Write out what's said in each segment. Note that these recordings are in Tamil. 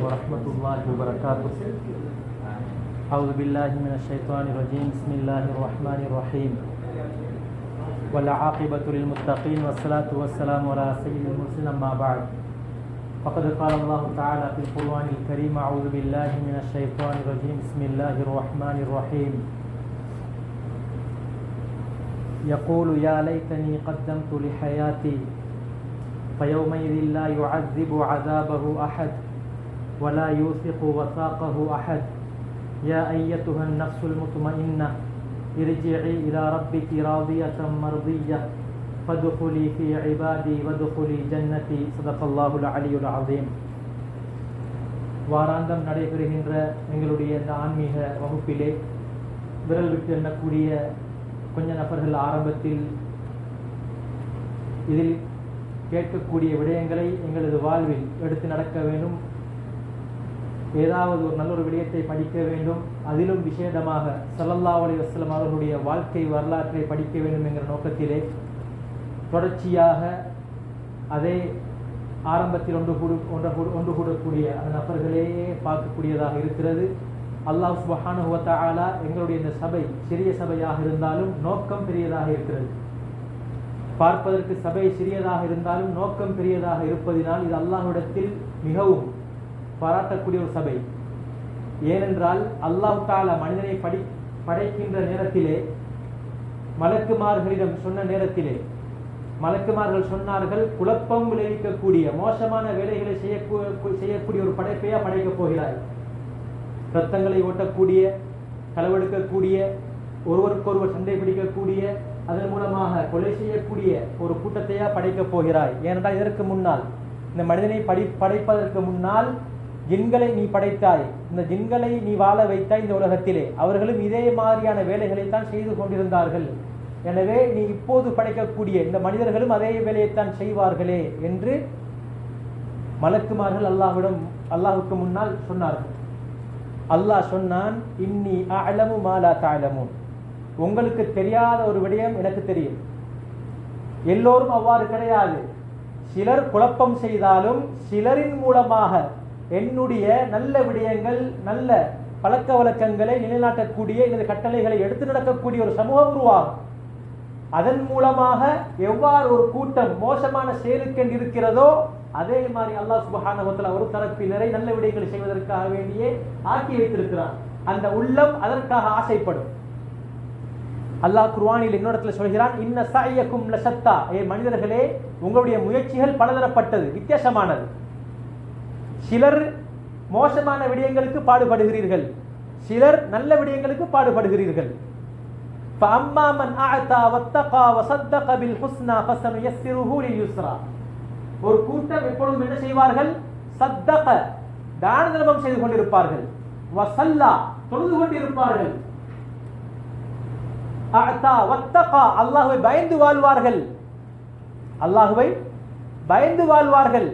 ورحمة الله وبركاته. أعوذ بالله من الشيطان الرجيم. بسم الله الرحمن الرحيم. والعاقبة للمتقين والصلاة والسلام على سيد المرسلين. أما بعد، فقد قال الله تعالى في القرآن الكريم: أعوذ بالله من الشيطان الرجيم. بسم الله الرحمن الرحيم. يقول يا ليتني قدمت لحياتي فيومئذ لا يعذب عذابه أحد ولا يوثق وثاقه أحد. يا أيتها النفس المطمئنة ارجعي إلى ربك راضية مرضية فادخلي في عبادي وادخلي جنتي. صدق الله العلي العظيم. வாராந்தம் நடைபெறுகின்ற எங்களுடைய இந்த ஆன்மீக வகுப்பிலே விரல் விட்டு எண்ணக்கூடிய கொஞ்ச நபர்கள் ஆரம்பத்தில் இதில் கேட்கக்கூடிய விடயங்களை எங்களது வாழ்வில் எடுத்து நடக்க வேண்டும், ஏதாவது ஒரு நல்ல ஒரு விடயத்தை படிக்க வேண்டும், அதிலும் விசேடமாக ஸல்லல்லாஹு அலைஹி வஸல்லம் அவர்களுடைய வாழ்க்கை வரலாற்றை படிக்க வேண்டும் என்கிற நோக்கத்திலே தொடர்ச்சியாக அதே ஆரம்பத்தில் ஒன்று கூடக்கூடிய அந்த நபர்களையே பார்க்கக்கூடியதாக இருக்கிறது. அல்லாஹ் சுப்ஹானஹு வ தஆலா எங்களுடைய இந்த சபை சிறிய சபையாக இருந்தாலும் நோக்கம் பெரியதாக இருக்கிறது. பார்ப்பதற்கு சபை சிறியதாக இருந்தாலும் நோக்கம் பெரியதாக இருப்பதினால் இது அல்லாஹ்விடத்தில் மிகவும் பாராட்டக்கூடிய ஒரு சபை. ஏனென்றால் அல்லாஹ் தஆலா மனிதனை படைக்கின்ற நேரத்திலே மலக்குமார்களிடம் சொன்ன நேரத்திலே மலக்குமார்கள் சொன்னார்கள், குழப்பம் விளைவிக்கக்கூடிய மோசமான வேலைகளை செய்யக்கூடிய ஒரு படைப்பையா படைக்கப் போகிறாய், ரத்தங்களை ஓட்டக்கூடிய, களவெடுக்கக்கூடிய, ஒருவருக்கொருவர் சண்டை பிடிக்கக்கூடிய, அதன் மூலமாக கொலை செய்யக்கூடிய ஒரு கூட்டத்தையா படைக்கப் போகிறாய். ஏனென்றால் இதற்கு முன்னால் இந்த மனிதனை படைப்பதற்கு முன்னால் ஜின்களை நீ படைத்தாய், இந்த ஜின்களை நீ வாழ வைத்தாய் இந்த உலகத்திலே. அவர்களும் இதே மாதிரியான வேலைகளை தான் செய்து கொண்டிருந்தார்கள். எனவே நீ இப்போது படைக்கக்கூடிய இந்த மனிதர்களும் அதே வேலையைத்தான் செய்வார்களே என்று மலக்குமார்கள் அல்லாஹ்வுக்கு முன்னால் சொன்னார்கள். அல்லாஹ் சொன்னான், இன்னி அஅலமு மா லா தஅலமூன். உங்களுக்கு தெரியாத ஒரு விடயம் எனக்கு தெரியும். எல்லோரும் அவ்வாறு கிடையாது. சிலர் குழப்பம் செய்தாலும் சிலரின் மூலமாக என்னுடைய நல்ல விடயங்கள், நல்ல பழக்க வழக்கங்களை நிலைநாட்டக்கூடிய எனது கட்டளைகளை எடுத்து நடக்கக்கூடிய ஒரு சமூகம் உருவாகும். அதன் மூலமாக எவ்வாறு ஒரு கூட்டம் மோசமான செயலுக்கென்று இருக்கிறதோ அதே மாதிரி அல்லாஹ் சுப்ஹானஹு வ தஆலா ஒரு தரப்பினரை நல்ல விடயங்களை செய்வதற்காக வேண்டியே ஆக்கி வைத்திருக்கிறான். அந்த உள்ளம் அதற்காக ஆசைப்படும். அல்லாஹ் குர்ஆனில் இன்னொரு சொல்கிறான், இன்ன சஅயக்கும் லஷத்தா. மனிதர்களே, உங்களுடைய முயற்சிகள் பலதரப்பட்டது, வித்தியாசமானது. சிலர் மோசமான விடயங்களுக்கு பாடுபடுகிறீர்கள், சிலர் நல்ல விடயங்களுக்கு பாடுபடுகிறீர்கள். فَأَمَّا مَنْ أَعْطَى وَاتَّقَى وَصَدَّقَ بِالْحُسْنَى فَسَنُيَسِّرُهُ لِلْيُسْرَى. ஒரு கூட்டம் எப்பொழுதும் என்ன செய்வார்கள்? சத்தக, தான தர்மம் செய்து கொண்டிருப்பார்கள். வஸல்லா, தொழுது கொண்டிருப்பார்கள். அஅதா வத்தகா, அல்லாஹ்வை பயந்து வாழ்வார்கள். அல்லாஹ்வை பயந்து வாழ்வார்கள்.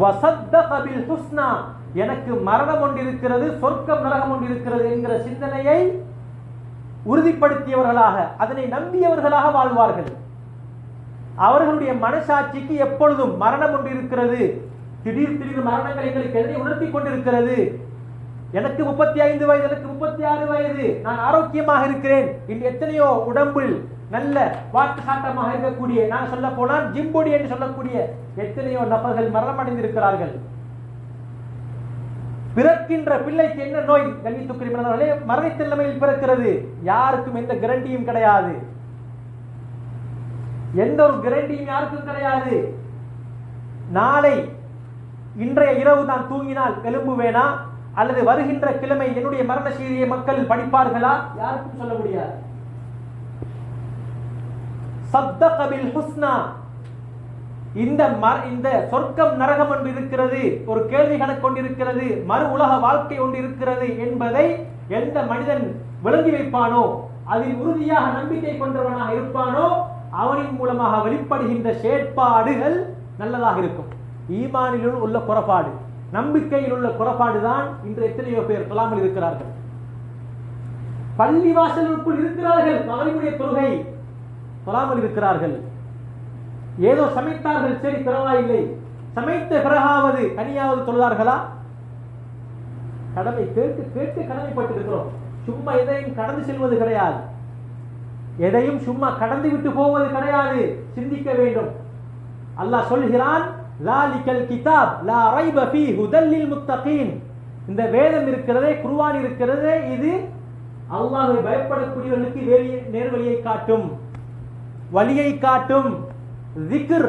வஸத்தக பில் ஹுஸ்னா, எனக்கு மரணம் ஒன்று இருக்கிறது, சொர்க்கம் நரகம் ஒன்று இருக்கிறது என்கிற சிந்தனையை உறுதிப்படுத்தியவர்களாக, அதனை நம்பியவர்களாக வாழ்வார்கள். அவர்களுடைய மனசாட்சிக்கு எப்பொழுதும் மரணம் ஒன்று இருக்கிறது, திடீர் மரணங்கள் எங்களுக்கு எதனை உணர்த்தி கொண்டிருக்கிறது. எனக்கு 35 வயது, எனக்கு 36 வயது, நான் ஆரோக்கியமாக இருக்கிறேன். இன்று எத்தனையோ உடம்பில் நல்ல வாக்கு சாட்டமாக இருக்கக்கூடிய, நான் சொல்ல போனால் ஜிம்பொடி என்று சொல்லக்கூடிய எத்தனையோ நபர்கள் மரணம் அடைந்திருக்கிறார்கள். பிறக்கின்ற பிள்ளைக்கு என்ன நோய் கண்ணியத்துக்குரியவர்களே, மரணித்த நிலைமையில் பிறக்கிறது. யாருக்கும் எந்த கேரண்டியும் கிடையாது, எந்த ஒரு கேரண்டியும் யாருக்கும் கிடையாது. நாளை இன்றைய இரவு நான் தூங்கினால் எழும்புவேனா, அல்லது வருகின்ற கிழமை என்னுடைய மரண செய்தியை மக்கள் படிப்பார்களா, யாருக்கும் சொல்ல முடியாது. சத்தக பில் ஹுஸ்னா, இந்த சொர்க்கம் நரகம் ஒன்று இருக்கிறது, ஒரு கேள்வி கணக்கு கொண்டிருக்கிறது, மறு உலக வாழ்க்கை ஒன்று இருக்கிறது என்பதை எந்த மனிதன் விளங்கி வைப்பானோ, அதில் உறுதியாக நம்பிக்கை கொண்டவனாக இருப்பானோ, அவனின் மூலமாக வெளிப்படுகின்ற செயற்பாடுகள் நல்லதாக இருக்கும். ஈமானில் உள்ள குறைபாடு, நம்பிக்கையில் உள்ள குறைபாடுதான் இன்று எத்தனையோ பேர் தொழாமல் இருக்கிறார்கள். பள்ளிவாசலுக்குள் இருக்கிறார்கள், மகரிபுடைய தொழுகை தொழாமல் இருக்கிறார்கள். ஏதோ சமைத்தார்கள், சரி பரவாயில்லை, சமைத்த பிறகாவது தனியாவது தொழுதார்களா? கடமை கேட்டு கேட்டு கடமைப்பட்டிருக்கிறோம். சும்மா எதையும் கடந்து செல்வது கிடையாது, எதையும் சும்மா கடந்து விட்டு போவது கிடையாது. சிந்திக்க வேண்டும். அல்லாஹ் சொல்கிறான், லாலிகல் கிதாப் லா ரைப ஃபீஹி ஹுதல் லில் முத்தகீன். இந்த வேதம் இருக்கிறதே, குர்ஆன் இருக்கிறதே, இது அல்லாஹ்வை பயப்படக்கூடியவர்களுக்கு நேர்வழியை காட்டும், வழியை காட்டும். zikr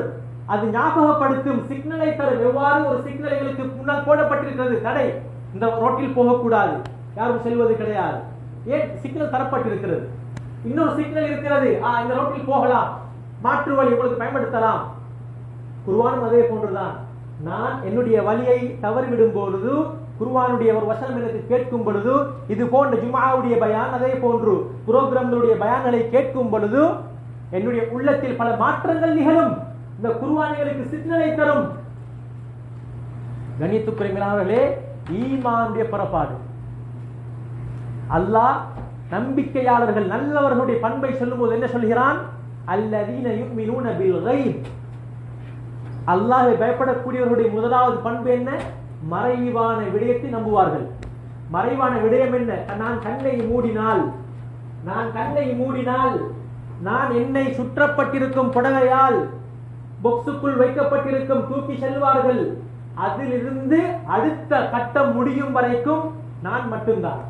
அது ஞாபகப்படுத்தும், சிக்னலை தரும். எவ்வாறு ஒரு சிக்னல் எங்களுக்கு முன்னால் போடப்பட்டிருக்கிறது, தடை, இந்த ரோட்டில் போகக்கூடாது, யாரும் செல்வது கிடையாது. ஏன் சிக்னல் தரப்பட்டிருக்கிறது? இன்னொரு சிக்னல் இருக்கிறது, இந்த ரோட்டில் போகலாம், மாற்று வழி உங்களுக்கு பயன்படுத்தலாம். குர்ஆனும் அதே போன்றுதான். நான் என்னுடைய வழியை தவறிவிடும் பொழுது, குர்ஆனுடைய ஒரு வசனம் எனக்கு கேட்கும் பொழுது, இது போன்ற ஜும்ஆவுடைய பயான், அதே போன்று புரோகிராம்களுடைய பயான்களை கேட்கும் பொழுது என்னுடைய உள்ளத்தில் பல மாற்றங்கள் நிகழும். இந்த குர்ஆனுக்கு சிக்னலை தரும். கண்ணியத்துக்குரியவர்களே, ஈமானுடைய புறப்பாடு. அல்லாஹ் நம்பிக்கையாளர்கள் நல்லவர்களுடைய பண்பை சொல்லும்போது என்ன சொல்கிறான்? அல்லதீன யுமினூன பில் கைப். அல்லாஹ்வை பயப்படக்கூடியவர்களுடைய முதலாவது பண்பு என்ன? மறைவான விடயத்தை நம்புவார்கள். மறைவான விடயம் என்ன? நான் கண்ணை மூடினால், நான் என்னை சுற்றப்பட்டிருக்கும் புடவையால் பொக்ஸுக்குள் வைக்கப்பட்டிருக்கும் தூக்கி செல்வார்கள். அதிலிருந்து அடுத்த கட்டம் முடியும் வரைக்கும் நான் மட்டும்தான்.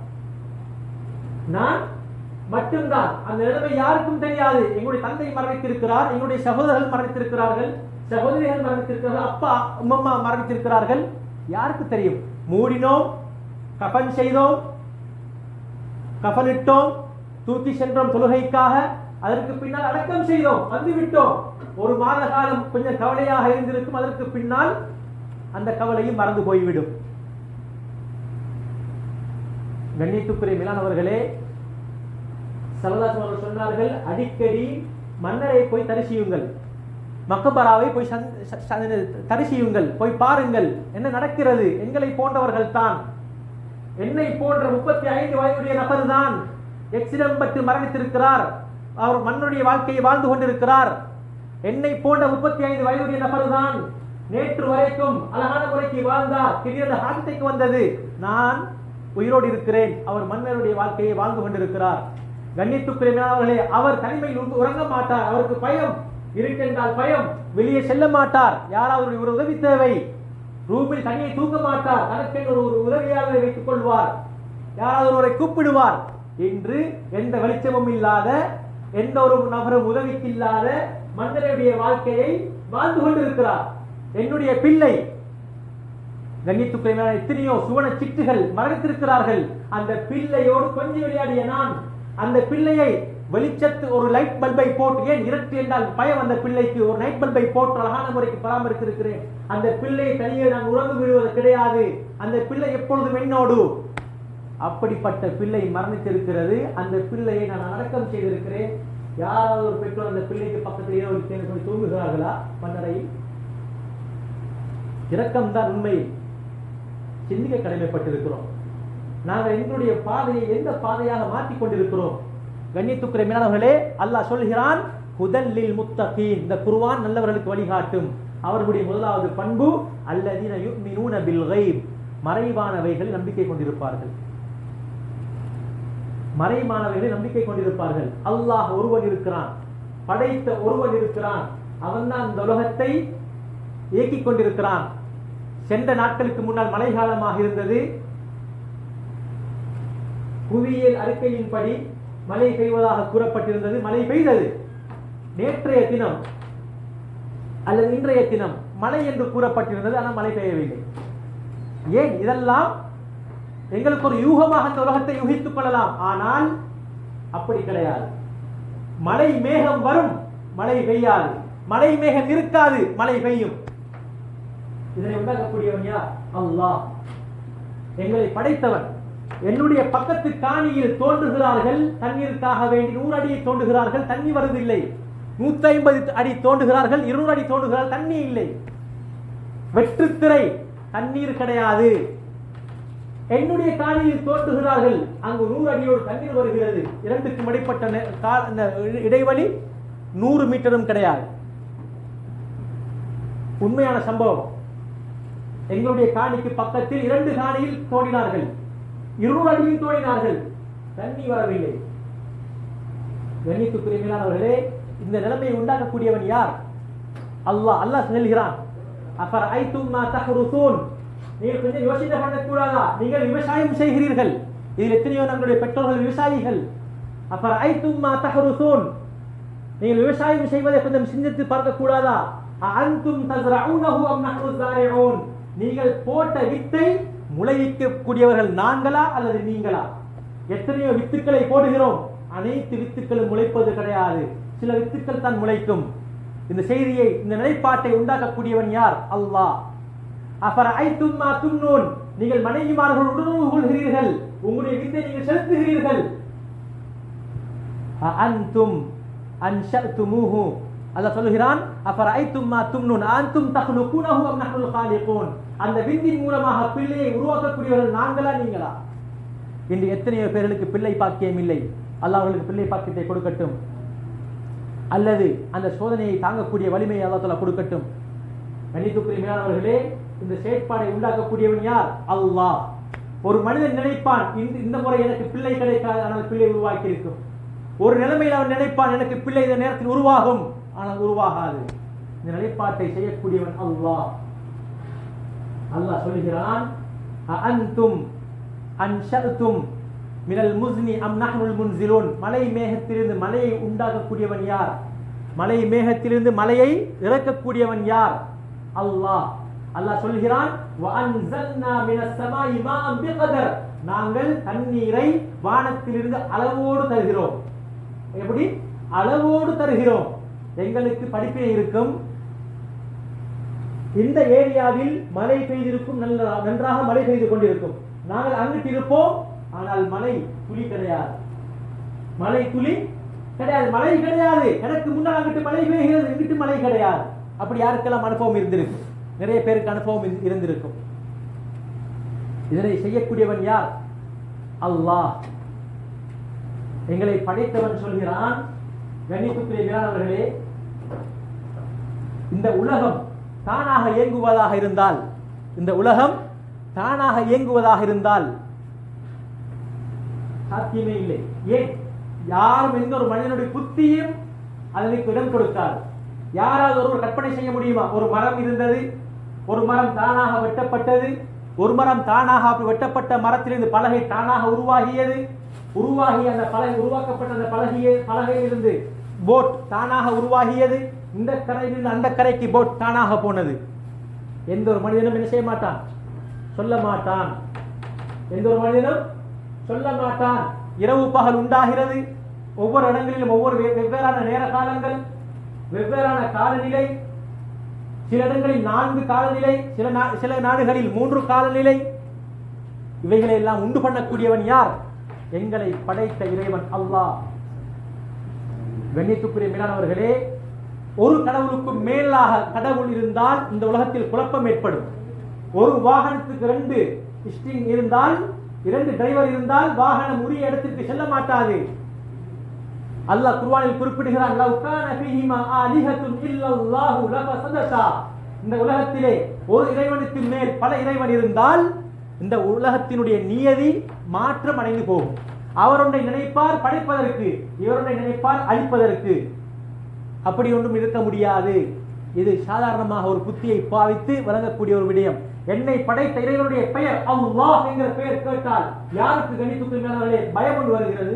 அந்த நிலைமை யாருக்கும் தெரியாது. எங்களுடைய தந்தை மரணித்திருக்கிறார், எங்களுடைய சகோதரர்கள் மரணித்திருக்கிறார்கள், சகோதரிகள் மரணித்திருக்கிறார்கள், அப்பா அம்மா மரணித்திருக்கிறார்கள். யாருக்கு தெரியும்? மூடினோம், கஃன் செய்தோம், கஃனிட்டோம், தூக்கி சென்றோம் தொழுகைக்காக, அதற்கு பின்னால் அடக்கம் செய்தோம், வந்துவிட்டோம். ஒரு மாத காலம் கொஞ்சம் கவலையாக இருந்திருக்கும், அதற்கு பின்னால் அந்த கவலையும் மறந்து போய்விடும். கண்ணியத்துக்குரிய மேலானவர்களே, ஸல்லல்லாஹு அலைஹி வஸல்லம் சொன்னார்கள், அடிக்கடி மன்னரை போய் தரிசியுங்கள், மக்கபராவை போய் தரிசியுங்கள், போய் பாருங்கள் என்ன நடக்கிறது. எங்களை போன்றவர்கள் தான், என்னை போன்ற 35 வயதுடைய நபர் தான் எக்ஸிடென்ட் பட்டு மரணித்திருக்கிறார், அவர் மன்னுடைய வாழ்க்கையை வாழ்ந்து கொண்டிருக்கிறார். என்னை போன்ற 35 வயதுடைய நபர் தான் நேற்று வரைக்கும் அழகான முறைக்கு வாழ்ந்தார், திடீரென ஹார்ட் அட்டாக் வந்தது, நான் உயிரோடு இருக்கிறேன், அவர் மன்னருடைய வாழ்க்கையை வாழ்ந்து கொண்டிருக்கிறார். கண்ணியத்துக்குரியவர்களே, அவர் தனிமையில் உறங்க மாட்டார், அவருக்கு பயம், இருக்கின்றால் பயம், வெளியே செல்ல மாட்டார், யாராவது ஒரு உதவி தேவை, ரூமில் தனியை தூங்க மாட்டார், தனக்கு ஒரு உதவியாளரை வைத்துக் கொள்வார், யாராவது ஒருவரை கூப்பிடுவார். இன்று எந்த வெளிச்சமும் இல்லாத, எந்த ஒரு நபரும் உதவிக்கு இல்லாத மன்னருடைய வாழ்க்கையை வாழ்ந்து கொண்டிருக்கிறார். என்னுடைய பிள்ளை, கண்ணியத்துக்குரிய எத்தனையோ சுவன சிட்டுகள் மரணித்திருக்கிறார்கள். அந்த பிள்ளையோடு கொஞ்சம் விளையாடிய நான், அந்த பிள்ளையை வெளிச்சத்து ஒரு லைட் பல்பை போட்டு, ஏன் இருட்டு என்றால் பயம், அந்த பிள்ளைக்கு ஒரு லைட் பல்பை போட்டு அழகான முறைக்கு பராமரித்திருக்கிறேன். அந்த பிள்ளை தனியே நான் உறங்கு விடுவது கிடையாது, அந்த பிள்ளை எப்பொழுதும் என்னோடு. அப்படிப்பட்ட பிள்ளை மரணித்திருக்கிறது. அந்த பிள்ளையை நான் அடக்கம் செய்திருக்கிறேன். யாராவது ஒரு பெற்றோர் அந்த பிள்ளைக்கு பக்கத்தில் இரவு தூங்குகிறார்களா? மன்னரையில் இரக்கம்தான் உண்மை. சிந்திக்க கடமைப்பட்டிருக்கிறோம். நாங்கள் எங்களுடைய பாதையை எந்த பாதையாக மாற்றிக் கொண்டிருக்கிறோம்? கண்ணியத்துக்குரிய மேலானவர்களே, அல்லாஹ் சொல்கிறான், ஹுதல் லில் முத்தகீன். இந்த குர்ஆன் நல்லவர்களுக்கு வழிகாட்டும். அவர்களுடைய முதலாவது பண்பு அல்லதீன யுமினூன பில் கைப். மறைவானவைகள் நம்பிக்கை கொண்டிருப்பார்கள். மறைவானவைகளை நம்பிக்கை கொண்டிருப்பார்கள். அல்லாஹ் ஒருவன் இருக்கிறான், படைத்த ஒருவன் இருக்கிறான், அவன்தான் இந்த உலகத்தை இயக்கிக் கொண்டிருக்கிறான். சென்ற நாட்களுக்கு முன்னால் மழை காலமாக இருந்தது. புவியியல் அறிக்கையின்படி மழை பெய்வதாக கூறப்பட்டிருந்தது. மழை பெய்தது. நேற்றைய தினம் அல்லது இன்றைய தினம் மழை என்று கூறப்பட்டிருந்தது, ஆனால் மழை பெய்யவில்லை. ஏன்? இதெல்லாம் எங்களுக்கு ஒரு யூகமாக இந்த உலகத்தை யூகித்துக் கொள்ளலாம். ஆனால் அப்படி கிடையாது. மழை மேகம் வரும், மழை பெய்யாது. மழை மேகம் இருக்காது, மழை பெய்யும். இதனை உண்டாக்கக்கூடியவன் யார்? அல்லாஹ், எங்களை படைத்தவன். என்னுடைய பக்கத்து காணியில் தோன்றுகிறார்கள், தண்ணீருக்காக வேண்டி 100 அடியை தோன்றுகிறார்கள், தண்ணி வருவதில்லை. 150 அடி தோன்றுகிறார்கள், 200 அடி தோன்றுகிறார்கள், தண்ணி இல்லை. வெற்றுத்திரை, தண்ணீர் கிடையாது. என்னுடைய காணியில் தோன்றுகிறார்கள், அங்கு 100 அடியோடு தண்ணீர் வருகிறது. இரண்டுக்கும் இடைப்பட்ட இடைவெளி 100 மீட்டரும் கிடையாது. உண்மையான சம்பவம். எங்களுடைய காணிக்கு பக்கத்தில் 2 காணியில் தோண்டினார்கள், 200 அடியில் தோண்டினார்கள், தண்ணி வரவில்லை. கண்ணியத்துக்குரிய மேலானவர்களே, இந்த நிலைமையை உண்டாக்கக்கூடியவன் யார்? அல்லாஹ். அல்லாஹ் சொல்கிறான், அஃபரைதும் மா தஹ்ருசூன், நீங்கள் கொஞ்சம் யோசனை பண்ணக்கூடாதா? நீங்கள் விவசாயம் செய்கிறீர்கள், இதில் எத்தனையோ நம்முடைய பெற்றோர்கள் விவசாயிகள். அஃபரைதும் மா தஹ்ருசூன், நீங்கள் விவசாயம் செய்வதை கொஞ்சம் சிந்தித்து பார்க்க கூடாதா? அன்தும் தஸ்ரஊனஹு அம் நஹ்னு ஸாரிஊன், நீங்கள் போட்ட வித்தை முளைக்கக்கூடியவர்கள் நாங்களா அல்லது நீங்களா? எத்தனையோ வித்துக்களை போடுகிறோம், அனைத்து வித்துக்களும் முளைப்பது கிடையாது, சில வித்துக்கள் தான் முளைக்கும். இந்த செய்தியை, இந்த நிலைப்பாட்டை உண்டாக்கக்கூடியவன் யார்? அல்லாஹ். அஃபரைதும் மா தும்னூன், நீங்கள் மனைவிமார்கள் உணர்வு கொள்கிறீர்கள், உங்களுடைய வித்தை நீங்கள் செலுத்துகிறீர்கள். அன்தும் அன்ஷஅதுமூஹு, அல்லாஹ் சொல்கிறான், அஃபரைதும் மா தும்னூன் அன்தும் தக்லுகூனஹு அம் நஹ்னுல் காலிகூன், அந்த விந்தின் மூலமாக பிள்ளையை உருவாக்கக்கூடியவர்கள் நாங்களா நீங்களா? இன்று எத்தனையோ பேர்களுக்கு பிள்ளை பாக்கியம் இல்லை, அல்லாஹ் அவர்களுக்கு பிள்ளை பாக்கியத்தை கொடுக்கட்டும், அல்லது அந்த சோதனையை தாங்கக்கூடிய வலிமையை அல்லாஹ் தஆலா கொடுக்கட்டும். கண்ணியத்துக்குரிய மேலானவர்களே, இந்த செயற்பாடை உண்டாக்கக்கூடியவன் யார்? அல்லாஹ். ஒரு மனிதன் நினைப்பான், இந்த முறை எனக்கு பிள்ளை கிடைக்காது, ஆனால் பிள்ளை உருவாக்கி இருக்கும். ஒரு நிலைமையில் அவன் நினைப்பான், எனக்கு பிள்ளை இந்த நேரத்தில் உருவாகும், ஆனால் உருவாகாது. இந்த நிலைப்பாட்டை செய்யக்கூடியவன் அல்லாஹ். அல்லாஹ் சொல்கிறான், அன்தும் அன்ஷஅதும் மினல் முஸ்னி அம் நஹ்னுல் முன்சிலூன், மலை மேகத்திலிருந்து மலையை உண்டாக்கக்கூடியவன் யார்? மலை மேகத்திலிருந்து மலையை இறக்கக்கூடியவன் யார்? அல்லாஹ். அல்லாஹ் சொல்கிறான், வ அன்ஸல்னா மினஸ் ஸமாஇ மாஅன் பிகதர், நாங்கள் தண்ணீரை வானத்திலிருந்து அளவோடு தருகிறோம். எப்படி? அளவோடு தருகிறோம். எங்களுக்கு படிப்பினை இருக்கும், இந்த ஏரியாவில் மழை பெய்திருக்கும், நன்றாக மழை பெய்து கொண்டிருக்கும், நாங்கள் அங்கிட்டு இருப்போம், ஆனால் மழை துளி கிடையாது, மழை துளி கிடையாது, மழை கிடையாது. எனக்கு முன்னால் அங்கிட்டு மழை பெய்கிறது, இங்கிட்டு மழை கிடையாது. அப்படி யாருக்கெல்லாம் அனுபவம் இருந்திருக்கும்? நிறைய பேருக்கு அனுபவம் இருந்திருக்கும். இதனை செய்யக்கூடியவன் யார்? அல்லாஹ். எங்களை படைத்தவன் சொல்கிறான், கண்ணியத்துக்குரிய மேலானவர்களே, இந்த உலகம் தானாக இயங்குவதாக இருந்தால், இந்த உலகம் தானாக இயங்குவதாக இருந்தால் சாத்தியமே இல்லை. ஏன்? யாரும் எந்த ஒரு மனிதனுடைய புத்தியும் அதற்கு இடம் கொடுத்தார். யாராவது ஒருவர் கற்பனை செய்ய முடியுமா? ஒரு மரம் இருந்தது, ஒரு மரம் தானாக வெட்டப்பட்டது, ஒரு மரம் தானாக அப்படி வெட்டப்பட்ட மரத்திலிருந்து பலகை தானாக உருவாகியது, உருவாகி அந்த பலகை உருவாக்கப்பட்ட அந்த பலகையிலிருந்து போட் தானாக உருவாகியது, இந்த கரையிலிருந்து அந்த கரைக்கு போட் தானாக போனது. எந்த ஒரு மனிதனும் என்ன செய்ய மாட்டான்? சொல்ல மாட்டான். எந்த ஒரு மனிதனும் சொல்ல மாட்டான். இரவு பகல் உண்டாகிறது, ஒவ்வொரு இடங்களிலும் ஒவ்வொரு வெவ்வேறான நேர காலங்கள், வெவ்வேறான காலநிலை, சில இடங்களில் 4 காலநிலை, சில நாடுகளில் 3 காலநிலை. இவைகளை எல்லாம் உண்டு பண்ணக்கூடியவன் யார்? எங்களை படைத்த இறைவன் அல்லாஹ். கண்ணியத்துக்குரிய மேலானவர்களே, ஒரு கடவுளுக்கு மேலாக கடவுள் இருந்தால் இந்த உலகத்தில் குழப்பம் ஏற்படும். ஒரு வாகனத்துக்கு 2 ஸ்டீரிங் இருந்தால், 2 டிரைவர் இருந்தால் வாகனம் உரிய இடத்திற்கு செல்ல மாட்டாது. அல்லாஹ் குர்ஆனில் குறிப்பிடுகிறான், லவ் கான ஃபீஹிமா ஆலிஹத்துன் இல்லல்லாஹு லஃபஸததா, இந்த உலகத்திலே ஒரு இறைவனுக்கு மேல் பல இறைவன் இருந்தால் இந்த உலகத்தினுடைய நியதி மாற்றம் அடைந்து போகும். அவர் ஒன்றை நினைப்பார் படைப்பதற்கு, இவர் ஒன்றை நினைப்பார் அழிப்பதற்கு. அப்படி ஒன்றும் இருக்க முடியாது. இது சாதாரணமாக ஒரு புத்தியை பாவித்து வழங்கக்கூடிய ஒரு விடயம். என்னை படைத்த இறைவனுடைய பெயர் அல்லாஹ் என்கிற பெயர் கேட்டால் யாருக்கு கணித்துக்கு மேலே பயம் ஒன்று வருகிறது?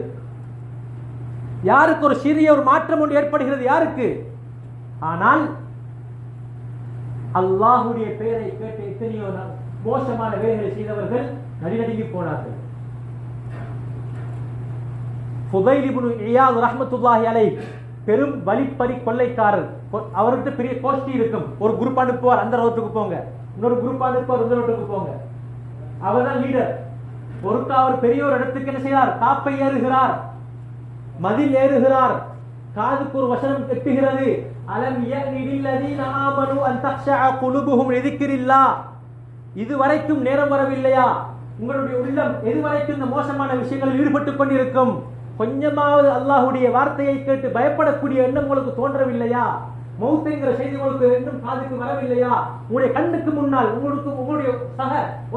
யாருக்கு ஒரு சிறிய ஒரு மாற்றம் ஒன்று ஏற்படுகிறது? யாருக்கு? ஆனால் அல்லாஹுடைய பெயரை கேட்டு எத்தனையோ மோசமான வேலைகளை செய்தவர்கள் நடுநடுங்கி போனார்கள். ஃபுதைல் இப்னு இயாத் ரஹ்மத்துல்லாஹி அலைஹி பெரும் வழிப்பறி கொள்ளைக்காரர். அவர்கிட்ட பெரிய கோஷ்டி இருக்கும். ஒரு குரூப் அனுப்புவார், அந்த ரோட்டுக்கு போங்க, இன்னொரு குரூப் அனுப்புவார், இந்த ரோட்டுக்கு போங்க. அவர் தான் லீடர். ஒருத்தர் அவர் பெரிய ஒரு இடத்துக்கு என்ன செய்கிறார்? காப்பை ஏறுகிறார், மதில் ஏறுகிறார், காதுக்கு ஒரு வசனம் எட்டுகிறது, அலம் யஅனில்லதீன ஆமனு அன் தக்ஷஅ குலூபுஹும் லிذிக்ரில்லாஹ், இதுவரைக்கும் நேரம் வரவில்லையா? உங்களுடைய உள்ளம் எதுவரைக்கும் இந்த மோசமான விஷயங்களில் ஈடுபட்டுக் கொண்டிருக்கும்? கொஞ்சமாவது அல்லாஹ்வுடைய வார்த்தையை கேட்டு பயப்படக்கூடிய எண்ணம் உங்களுக்கு தோன்றவில்லையா? மௌத் என்கிற செய்தி உங்களுக்கு இன்னும் காதுக்கு வரவில்லையா? உங்களுடைய கண்ணுக்கு முன்னால், உங்களுடைய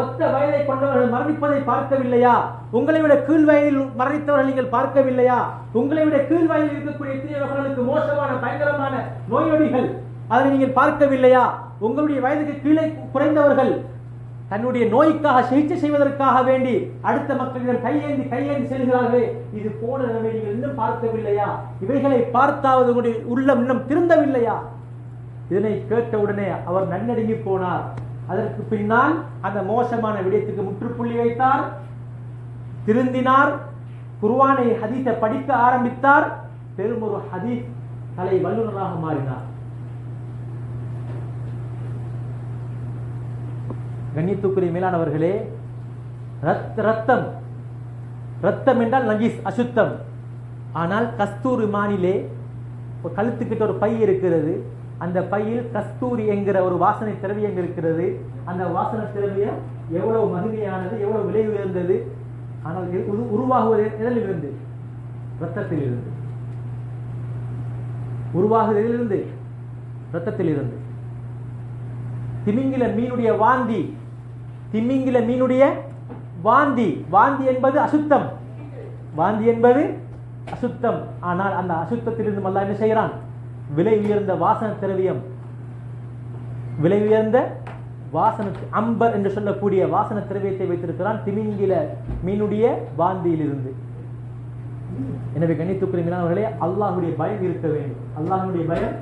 ஒத்த வயதை கொண்டவர்கள் மரணிப்பதை பார்க்கவில்லையா? உங்களை விட கீழ் வயதில் மரணித்தவர்கள் நீங்கள் பார்க்கவில்லையா? உங்களை விட கீழ் வயதில் இருக்கக்கூடிய எத்தனையவர்களுக்கு மோசமான பயங்கரமான நோயொடிகள், அதை நீங்கள் பார்க்கவில்லையா? உங்களுடைய வயதுக்கு கீழே குறைந்தவர்கள் தன்னுடைய நோய்க்காக சிகிச்சை செய்வதற்காக வேண்டி அடுத்த மக்களிடம் கையேந்தி செல்கிறார்களே, இது போன நிலைமை நீங்கள் இன்னும் பார்க்கவில்லையா? இவைகளை பார்த்தாவது உங்களுடைய உள்ளம் இன்னும் திருந்தவில்லையா? இதனை கேட்டவுடனே அவர் நன்னடுங்கி போனார். அதற்கு பின்னால் அந்த மோசமான விடயத்துக்கு முற்றுப்புள்ளி வைத்தார், திருந்தினார், குர்ஆனை ஹதீஸை படிக்க ஆரம்பித்தார், பெரும் ஒரு ஹதீஸ் கலை வல்லுநராக மாறினார். கண்ணியத்துக்குரிய மேலானவர்களே, ரத்தம் என்றால் நஜீஸ், அசுத்தம். ஆனால் கஸ்தூரி மானிலே கழுத்துக்கிட்ட ஒரு பை இருக்கிறது. அந்த பையில் கஸ்தூரி என்கிற ஒரு வாசனை திரவியம் இருக்கிறது. அந்த வாசனை திரவியம் எவ்வளவு மகிமையானது, எவ்வளவு விலை உயர்ந்தது. ஆனால் உருவாகுவது எதிலிருந்து? ரத்தத்தில் இருந்து. உருவாகுவது எதிலிருந்து? ரத்தத்தில் இருந்து. திமிங்கில மீனுடைய வாந்தி, திமிங்கில மீனுடைய வாந்தி, வாந்தி என்பது அசுத்தம், வாந்தி என்பது அசுத்தம். ஆனால் அந்த அசுத்தத்திலிருந்து அல்லாஹ் என்ன செய்கிறான்? விலை உயர்ந்த வாசன திரவியம், விலை உயர்ந்த வாசன அம்பர் என்று சொல்லக்கூடிய வாசன திரவியத்தை வைத்திருக்கிறான் திமிங்கில மீனுடைய வாந்தியிலிருந்து. எனவே கண்ணியத்துக்குரிய மீனவர்களே, அல்லாஹ்வுடைய பயம் இருக்க வேண்டும், அல்லாஹ்வுடைய பயம்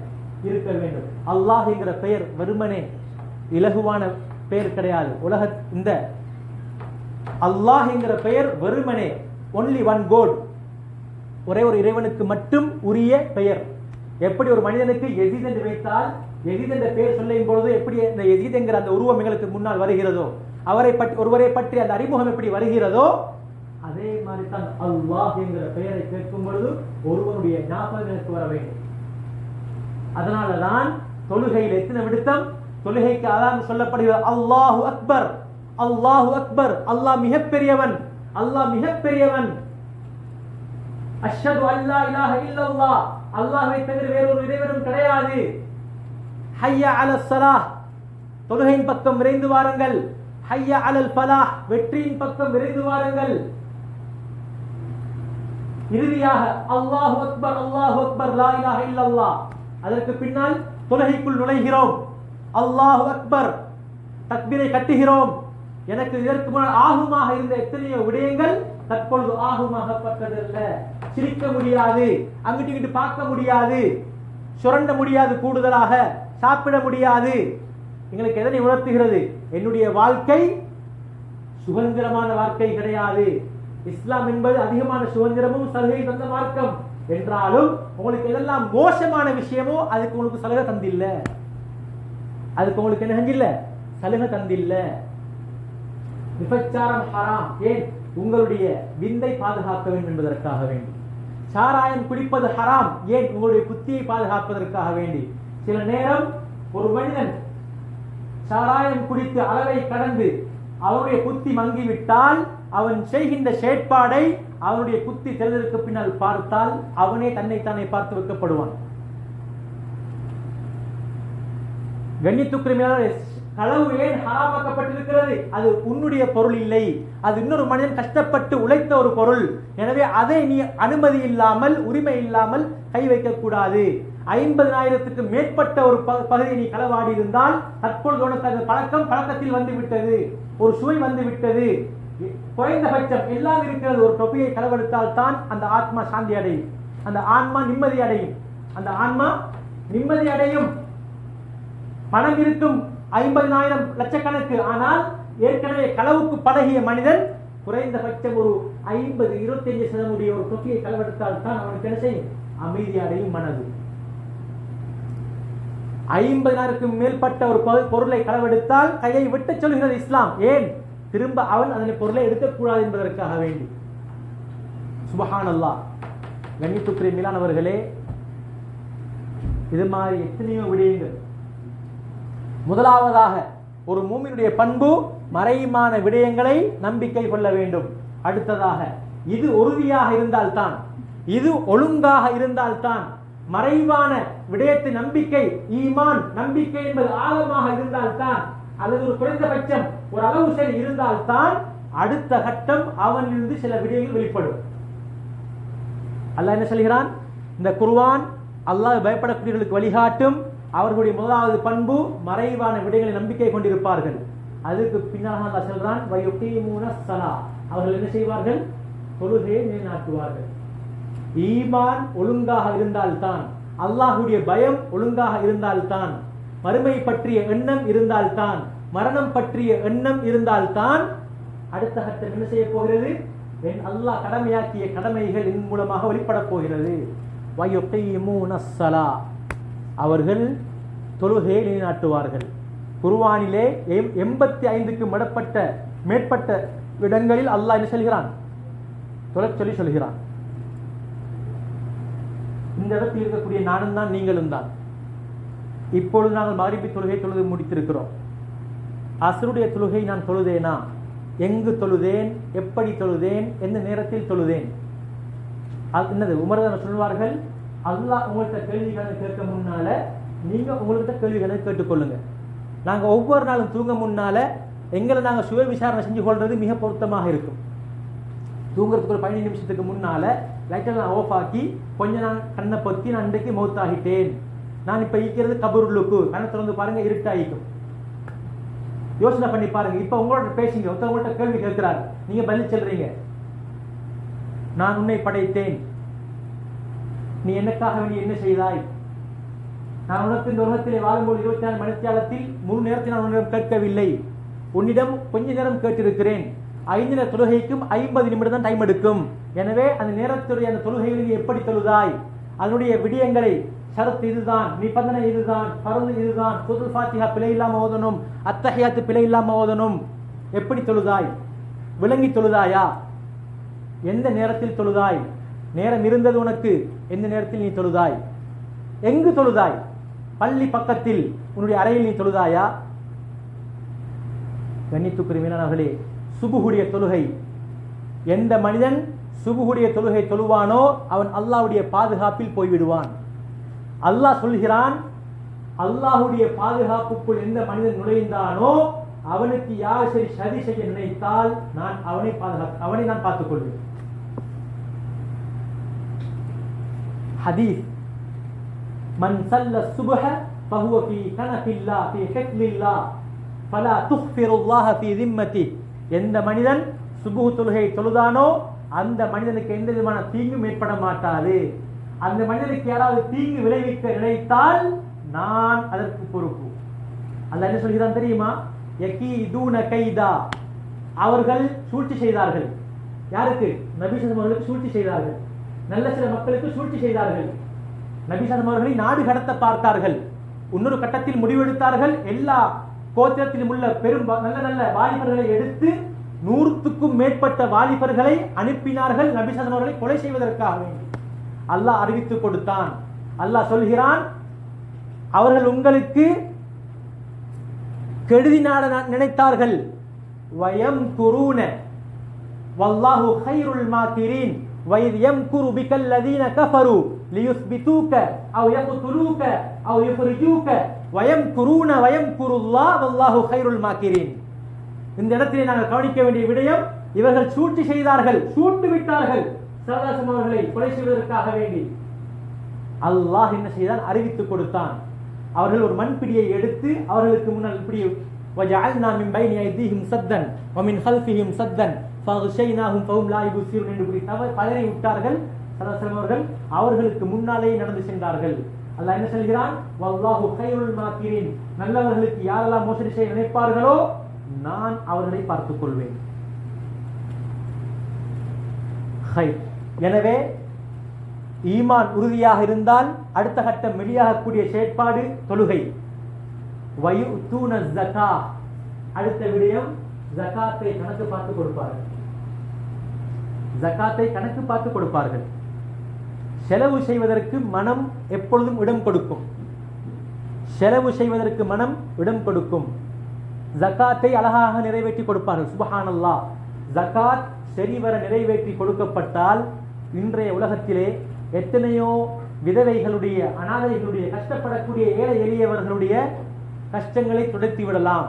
இருக்க வேண்டும். அல்லாஹ் என்கிற பெயர் வெறுமனே இலகுவான பெயர் கிடையாது. உலக இந்த அல்லாஹ் என்கிற பெயர் வெறுமனே ஒன்லி ஒன் கோட், ஒரே ஒரு இறைவனுக்கு மட்டும் உரிய பெயர். எப்படி ஒரு மனிதனுக்கு யஸீத் என்று வைத்தால் யஸீத் என்ற பெயர் சொல்லும் பொழுது எப்படி இந்த யஸீத் என்கிற அந்த உருவம் எங்களுக்கு முன்னால் வருகிறதோ, ஒருவரை பற்றி அந்த அறிமுகம் எப்படி வருகிறதோ, அதே மாதிரி தான் அல்லாஹ் என்கிற பெயரை கேட்கும் பொழுது ஒருவனுடைய ஞாபகம் வர வேண்டும். அதனாலதான் தொழுகையில் எத்தனை விடுத்தம்? தொழுகைக்கு அதான் சொல்லப்படுகிறது அல்லாஹு அக்பர், அல்லாஹு அக்பர், அல்லாஹ் மிகப்பெரியவன், அல்லாஹ் மிகப்பெரியவன். அஷ்ஹது அல்லா இலாஹ இல்லல்லாஹ், அல்லாஹ்வை தவிர வேறொரு இறைவனும் கிடையாது. ஹய்ய அலஸ் ஸலாஹ், தொழுகையின் பக்கம் விரைந்து வாருங்கள். ஹய்ய அலல் ஃபலாஹ், வெற்றியின் பக்கம் விரைந்து வாருங்கள். இறுதியாக அல்லாஹு அக்பர், அல்லாஹு அக்பர், லா இலாஹ இல்லல்லாஹ். அதற்கு பின்னால் தொழுகைக்குள் நுழைகிறோம். அல்லாஹு அக்பர், தக்பீரை கட்டுகிறோம். எனக்கு இதற்கு முன்னால் ஆகுமாக இருந்த எத்தனையோ விடயங்கள் தற்பொழுது ஆகுமாகப்பட்டதல்ல. சிரிக்க முடியாது, அங்கிட்டு இங்கிட்டு பார்க்க முடியாது, சுரண்ட முடியாது, கூடுதலாக சாப்பிட முடியாது. எங்களுக்கு எதனை உணர்த்துகிறது? என்னுடைய வாழ்க்கை சுதந்திரமான வாழ்க்கை கிடையாது. இஸ்லாம் என்பது அதிகமான சுதந்திரமும் சலுகை தந்த மார்க்கம் என்றாலும் உங்களுக்கு எதெல்லாம் மோசமான விஷயமோ அதுக்கு உங்களுக்கு சலுகை தந்தில்ல, அதுக்கு உங்களுக்கு என்ன செஞ்சில்ல? சலுகை தந்தில்ல. விபச்சாரம் ஹராம், ஏன்? உங்களுடைய விந்தை பாதுகாக்க வேண்டும் என்பதற்காக வேண்டி. சாராயம் குடிப்பது ஹராம், ஏன்? உங்களுடைய புத்தியை பாதுகாப்பதற்காக வேண்டி. சில நேரம் ஒரு மனிதன் சாராயம் குடித்து அளவை கடந்து அவனுடைய புத்தி மங்கிவிட்டால் அவன் செய்கின்ற செயற்பாடை அவனுடைய புத்தி தெரிந்ததற்கு பின்னால் பார்த்தால் அவனே தன்னைத்தானே பார்த்து வைக்கப்படுவான். கண்ணியத்துக்குரிய களவு ஏன் ஹராமாக்கப்பட்டிருக்கிறது? அது உன்னுடைய பொருள் இல்லை, அது இன்னொரு மனிதன் கஷ்டப்பட்டு உழைத்த ஒரு பொருள். எனவே அதை நீ அனுமதி இல்லாமல், உரிமை இல்லாமல் கை வைக்கக்கூடாது. 50,000க்கு மேற்பட்ட ஒரு பகுதியை நீ களவாடி இருந்தால் தற்பொழுது உனக்கு அந்த பழக்கத்தில் வந்து விட்டது, ஒரு சுவை வந்து விட்டது. குறைந்தபட்சம் எல்லாம் இருக்கிறது. ஒரு தொகையை களவெடுத்தால் தான் அந்த ஆத்மா சாந்தி அடையும், அந்த ஆன்மா நிம்மதி அடையும், அந்த ஆன்மா நிம்மதி அடையும். பணம் இருக்கும் 50,000 லட்சக்கணக்கு, ஆனால் ஏற்கனவே களவுக்கு பழகிய மனிதன் குறைந்தபட்சம் ஒரு 50-25% ஒரு தொகையை களவெடுத்தால் தான் அவனுக்கு என்ன செய்யும்? அமைதி அடையும் மனது. 50,000க்கு மேற்பட்ட ஒரு பொருளை களவெடுத்தால் கையை விட்டு சொல்கிறது இஸ்லாம். ஏன்? திரும்ப அவன் அதனை பொருளை எடுக்கக்கூடாது என்பதற்காக வேண்டி. சுபஹானல்லாஹ். கண்ணியத்துக்குரிய மேலானவர்களே, இது மாதிரி எத்தனையோ விடயங்கள். முதலாவதாக ஒரு மூமினுடைய பண்பு மறைமான விடயங்களை நம்பிக்கை கொள்ள வேண்டும். அடுத்ததாக இது உறுதியாக இருந்தால்தான், இது ஒழுங்காக இருந்தால்தான், மறைவான விடயத்தின் நம்பிக்கை ஈமான் நம்பிக்கை என்பது ஆழமாக இருந்தால்தான் அல்லது ஒரு குறைந்தபட்சம் ஒரு அளவு சரி இருந்தால்தான் அடுத்த கட்டம் அவனிலிருந்து சில விடயங்கள் வெளிப்படும். அல்லாஹ் என்ன சொல்கிறான்? இந்த குர்ஆன் அல்லாஹ் பயப்படக்கூடியவர்களுக்கு வழிகாட்டும். அவர்களுடைய முதலாவது பண்பு மறைவான விடயங்களை நம்பிக்கை கொண்டிருப்பார்கள். அதுக்கு பின்னாக அல்லாஹ் சொல்றான், வயுகீமூன ஸலா, அவர்கள் என்ன செய்வார்கள்? தொழுகையை நிலைநாட்டுவார்கள். ஈமான் ஒழுங்காக இருந்தால்தான், அல்லாஹ்வுடைய பயம் ஒழுங்காக இருந்தால்தான், மறுமை பற்றிய எண்ணம் இருந்தால்தான், மரணம் பற்றிய எண்ணம் இருந்தால்தான் அடுத்த கட்டம் என்ன செய்ய போகிறது? அல்லாஹ் கடமையாக்கிய கடமைகள் இதன் மூலமாக வெளிப்படப் போகிறது. வயுகீமூன ஸலா, அவர்கள் தொழுகையை நிலைநாட்டுவார்கள். குர்ஆனிலே 85க்கு மேற்பட்ட இடங்களில் அல்லாஹ் என்ன சொல்கிறான்? சொல்லி சொல்கிறான். இந்த இடத்தில் இருக்கக்கூடிய நானும் தான் நீங்களும் தான். இப்பொழுது நாங்கள் மக்ரிபி தொழுகை தொழுது முடித்திருக்கிறோம். அஸ்ருடைய தொழுகை நான் தொழுதேனா? எங்கு தொழுதேன்? எப்படி தொழுதேன்? எந்த நேரத்தில் தொழுதேன்? என்னது உமர் சொல்வார்கள், அல்லாஹ் உங்கள்கிட்ட கேள்விகளை கேட்க முன்னால நீங்க உங்கள்கிட்ட கேள்விகளை கேட்டுக்கொள்ளுங்க. நாங்க ஒவ்வொரு நாளும் தூங்க முன்னால எங்களை நாங்க சுய விசாரணை செஞ்சு கொள்றது மிக பொருத்தமாக இருக்கும். தூங்குறதுக்கு ஒரு 15 நிமிஷத்துக்கு முன்னால லைட்டெல்லாம் ஆஃப் ஆக்கி கொஞ்சம் நான் கண்ணை பொத்தி நான் இன்றைக்கு மௌத்தாகிட்டேன், நான் இப்ப ஈக்கிறது கபருள்ளுக்கு, கண்ணை திறந்து பாருங்க இருட்டாயிக்கும். யோசனை பண்ணி பாருங்க. இப்ப உங்களோட பேசுங்க, ஒருத்தவங்கள்ட்ட கேள்வி கேட்கிறார், நீங்க பதில் சொல்றீங்க, நான் உன்னை படைத்தேன், நீ எனக்காக வேண்டி என்ன செய்தாய், நான் உனக்கு இந்த உலகத்திலே வாழும்போது 24 மணித்தியாலத்தில் முழு நேரத்தில் நான் உன்னிடம் கேட்கவில்லை, உன்னிடம் கொஞ்ச நேரம் கேட்டிருக்கிறேன், 5 நேர தொழுகைக்கும் 50 நிமிடம் தான் டைம் எடுக்கும். எனவே அந்த நேரத்துடைய அந்த தொழுகைகளை நீ எப்படி தொழுதாய், அதனுடைய விடயங்களை, ஷரத் இதுதான், நிபந்தனை இதுதான், பரந்து இதுதான், சூரத்துல் ஃபாத்திஹா பிழை இல்லாம ஓதணும், அத்தஹியாத்து பிழை இல்லாம ஓதணும், எப்படி தொழுதாய், விளங்கி தொழுதாயா, எந்த நேரத்தில் தொழுதாய், நேரம் இருந்தது உனக்கு, எந்த நேரத்தில் நீ தொழுதாய், எங்கு தொழுதாய், பள்ளி பக்கத்தில் உன்னுடைய அறையில் நீ தொழுதாயா? கண்ணியத்துக்குரியவர்களே, சுபுஹுடைய தொழுகை, எந்த மனிதன் சுபுஹுடைய தொழுகை தொழுவானோ அவன் அல்லாஹ்வுடைய பாதுகாப்பில் போய்விடுவான். அல்லாஹ் சொல்கிறான், அல்லாஹ்வுடைய பாதுகாப்புக்குள் எந்த மனிதன் நுழைந்தானோ அவனுக்கு யார் சரி சதி செய்ய நினைத்தால் நான் அவனை நான் பார்த்துக் கொள்வேன். ஹதீஸ், மன் ஸல்ல சுப்ஹ ஃபஹுவ ஃபீ கனஃபில்லாஹ் ஃபீ ஹிஃப்லில்லாஹ் ஃபலா துஃபிருல்லாஹ ஃபீ திம்மதி, எந்த மனிதன் சுபுஹ் தொழுகை தொழுதானோ அந்த மனிதனுக்கு எந்த விதமான தீங்கும் ஏற்பட மாட்டாது. அந்த மனிதனுக்கு யாராவது தீங்கு விளைவிக்க நினைத்தால் நான் அதற்கு பொறுப்பு. அல்லாஹ் என்ன சொல்கிறான் தெரியுமா? யகீதுன கைதா, அவர்கள் சூழ்ச்சி செய்தார்கள். யாருக்கு? நபி ஸல்லல்லாஹு அலைஹி வஸல்லம் அவர்களுக்கு சூழ்ச்சி செய்தார்கள். நல்ல சில மக்களுக்கு சூழ்ச்சி செய்தார்கள். நபி ஸல்லல்லாஹு அலைஹி வஸல்லம் அவர்களை நாடு கடத்த பார்த்தார்கள். இன்னொரு கட்டத்தில் முடிவெடுத்தார்கள், எல்லா கோத்திரத்திலும் உள்ள பெரும் நல்ல நல்ல வாலிபர்களை எடுத்து 100க்கும் மேற்பட்ட வாலிபர்களை அனுப்பினார்கள் நபி ஸல்லல்லாஹு அலைஹி வஸல்லம் அவர்களை கொலை செய்வதற்காக வேண்டி. அல்லாஹ் அறிவித்து கொடுத்தான். அல்லாஹ் சொல்கிறான், அவர்கள் உங்களுக்கு கெடுதி நாட நினைத்தார்கள். வயம்குரூன வல்லாஹு கைருல் மாக்கிரீன் வைத் யம்குரு பிகல்லதீன கஃபரு லியுஸ்பிதூக அவ் யக்துலூக அவ் யுஃரிஜூக வயம்குரூன வயம்குருல்லாஹ் வல்லாஹு கைருல் மாக்கிரீன். இந்த இடத்திலே நாங்கள் கவனிக்க வேண்டிய விடயம், இவர்கள் சூழ்ச்சி செய்தார்கள், சூழ்ந்து விட்டார்கள் சல்லல்லாஹு அவர்களை கொலை செய்வதற்காக வேண்டி. அல்லாஹ் என்ன செய்தான்? அறிவித்து கொடுத்தான். அவர்கள் ஒரு மண்பிடியை எடுத்து அவர்களுக்கு முன்னால் இப்படி வஜஅல்னா மின் பைனி ஐதீஹிம் சத்தன் வ மின் கல்ஃபிஹிம் சத்தன் ஃபக்ஷைனாஹும் ஃபஹும் லா யுப்சிரூன் என்று கூறி பலரை விட்டார்கள். சல்லல்லாஹு அவர்கள் அவர்களுக்கு முன்னாலே நடந்து சென்றார்கள். அல்லாஹ் என்ன சொல்கிறான்? வல்லாஹு கைருல் மாக்கிரீன், நல்லவர்களுக்கு யாரெல்லாம் மோசடி செய்ய நினைப்பார்களோ நான் அவர்களை பார்த்துக் கொள்வேன். எனவே ஈமான் உறுதியாக இருந்தால் அடுத்த கட்டம் வெளியாகக்கூடிய செயற்பாடு தொழுகை. வயுத்தூன ஸகா, அடுத்த விடயம் ஜகாத்தை கணக்கு பார்த்து கொடுப்பார்கள். ஜகாத்தை கணக்கு பார்த்து கொடுப்பார்கள். செலவு செய்வதற்கு மனம் எப்பொழுதும் இடம் கொடுக்கும். செலவு செய்வதற்கு மனம் இடம் கொடுக்கும். ஜகாத்தை அழகாக நிறைவேற்றி கொடுப்பார்கள். சுப்ஹானல்லாஹ், ஜகாத் சரிவர நிறைவேற்றி கொடுக்கப்பட்டால் இன்றைய உலகத்திலே எத்தனையோ விதவைகளுடைய, அனாதைகளுடைய, கஷ்டப்படக்கூடிய ஏழை எளியவர்களுடைய கஷ்டங்களை துடைத்து விடலாம்.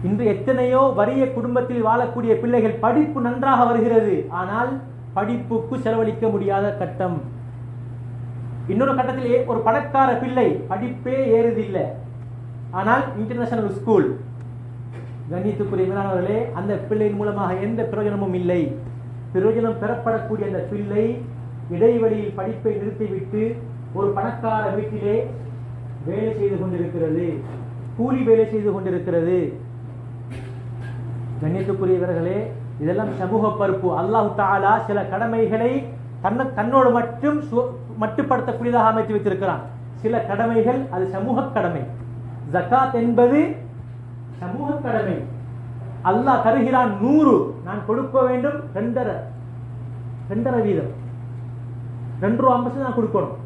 இன்று எத்தனையோ வறிய குடும்பத்தில் வாழக்கூடிய பிள்ளைகள் படிப்பு நன்றாக வருகிறது, ஆனால் படிப்புக்கு செலவழிக்க முடியாத கட்டம். இன்னொரு கட்டத்தில் ஒரு பணக்கார பிள்ளை படிப்பே ஏறுதில்லை, ஆனால் இன்டர்நேஷனல் ஸ்கூல். கண்ணியத்துக்குரிய மேலானவர்களே, அந்த பிள்ளையின் மூலமாக எந்த பிரயோஜனமும் இல்லை. பிரயோஜனம் பெறப்படக்கூடிய அந்த பிள்ளை இடைவெளியில் படிப்பை நிறுத்திவிட்டு ஒரு பணக்கார வீட்டிலே வேலை செய்து கொண்டிருக்கிறது, கூலி வேலை செய்து கொண்டிருக்கிறது. கண்ணியத்துக்குரியவர்களே, இதெல்லாம் சமூக பருப்பு. அல்லாஹ் தஆலா சில கடமைகளை தன்னோடு மட்டும் மட்டுப்படுத்தக்கூடியதாக அமைத்து வைத்திருக்கிறான். சில கடமைகள் அது சமூக கடமை. ஜகாத் என்பது சமூக கடமை. அல்லாஹ் தருகிறான் 100, நான் கொடுக்க வேண்டும் 2.5 வீதம், 2.50 நான் கொடுக்கணும்.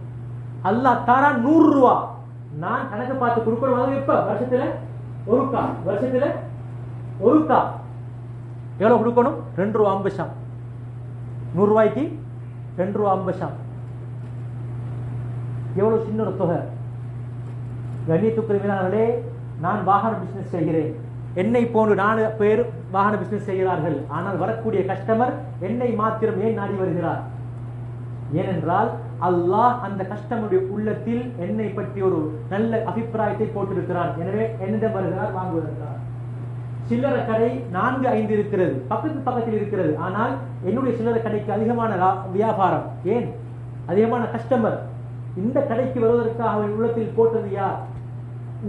அல்லாஹ் தாரான் 100 ரூபா, நான் கணக்கு பார்த்து கொடுக்கணும். அது எப்ப? வருஷத்துல ஒருக்கா. வருஷத்துல ஒருக்கா எவ்வளவு கொடுக்கணும்? 2.50. 100 ரூபாய்க்கு 2.50. எவ்வளவு சின்ன ஒரு தொகை. கண்ணியத்துக்குரியவர்களே, நான் வாகன பிசினஸ் செய்கிறேன், என்னை போன்று 4 பேர் வாகன பிசினஸ் செய்கிறார்கள். ஆனால் வரக்கூடிய கஸ்டமர் என்னை மாத்திரம் ஏன் நாடி வருகிறார்? ஏனென்றால் அல்லாஹ் அந்த கஸ்டமருடைய உள்ளத்தில் என்னை பற்றி ஒரு நல்ல அபிப்பிராயத்தை போட்டிருக்கிறான். எனவே என்னிடம் வருகிறார், வாங்குவதற்காக. சில்லறை கடை 4-5 இருக்கிறது, பக்கத்தில் இருக்கிறது. ஆனால் என்னுடைய சில்லறை கடைக்கு அதிகமான வியாபாரம். ஏன்? அதிகமான கஸ்டமர். இந்த கடைக்கு வருவதற்காக அவன் உள்ளத்தில் போட்டது யார்?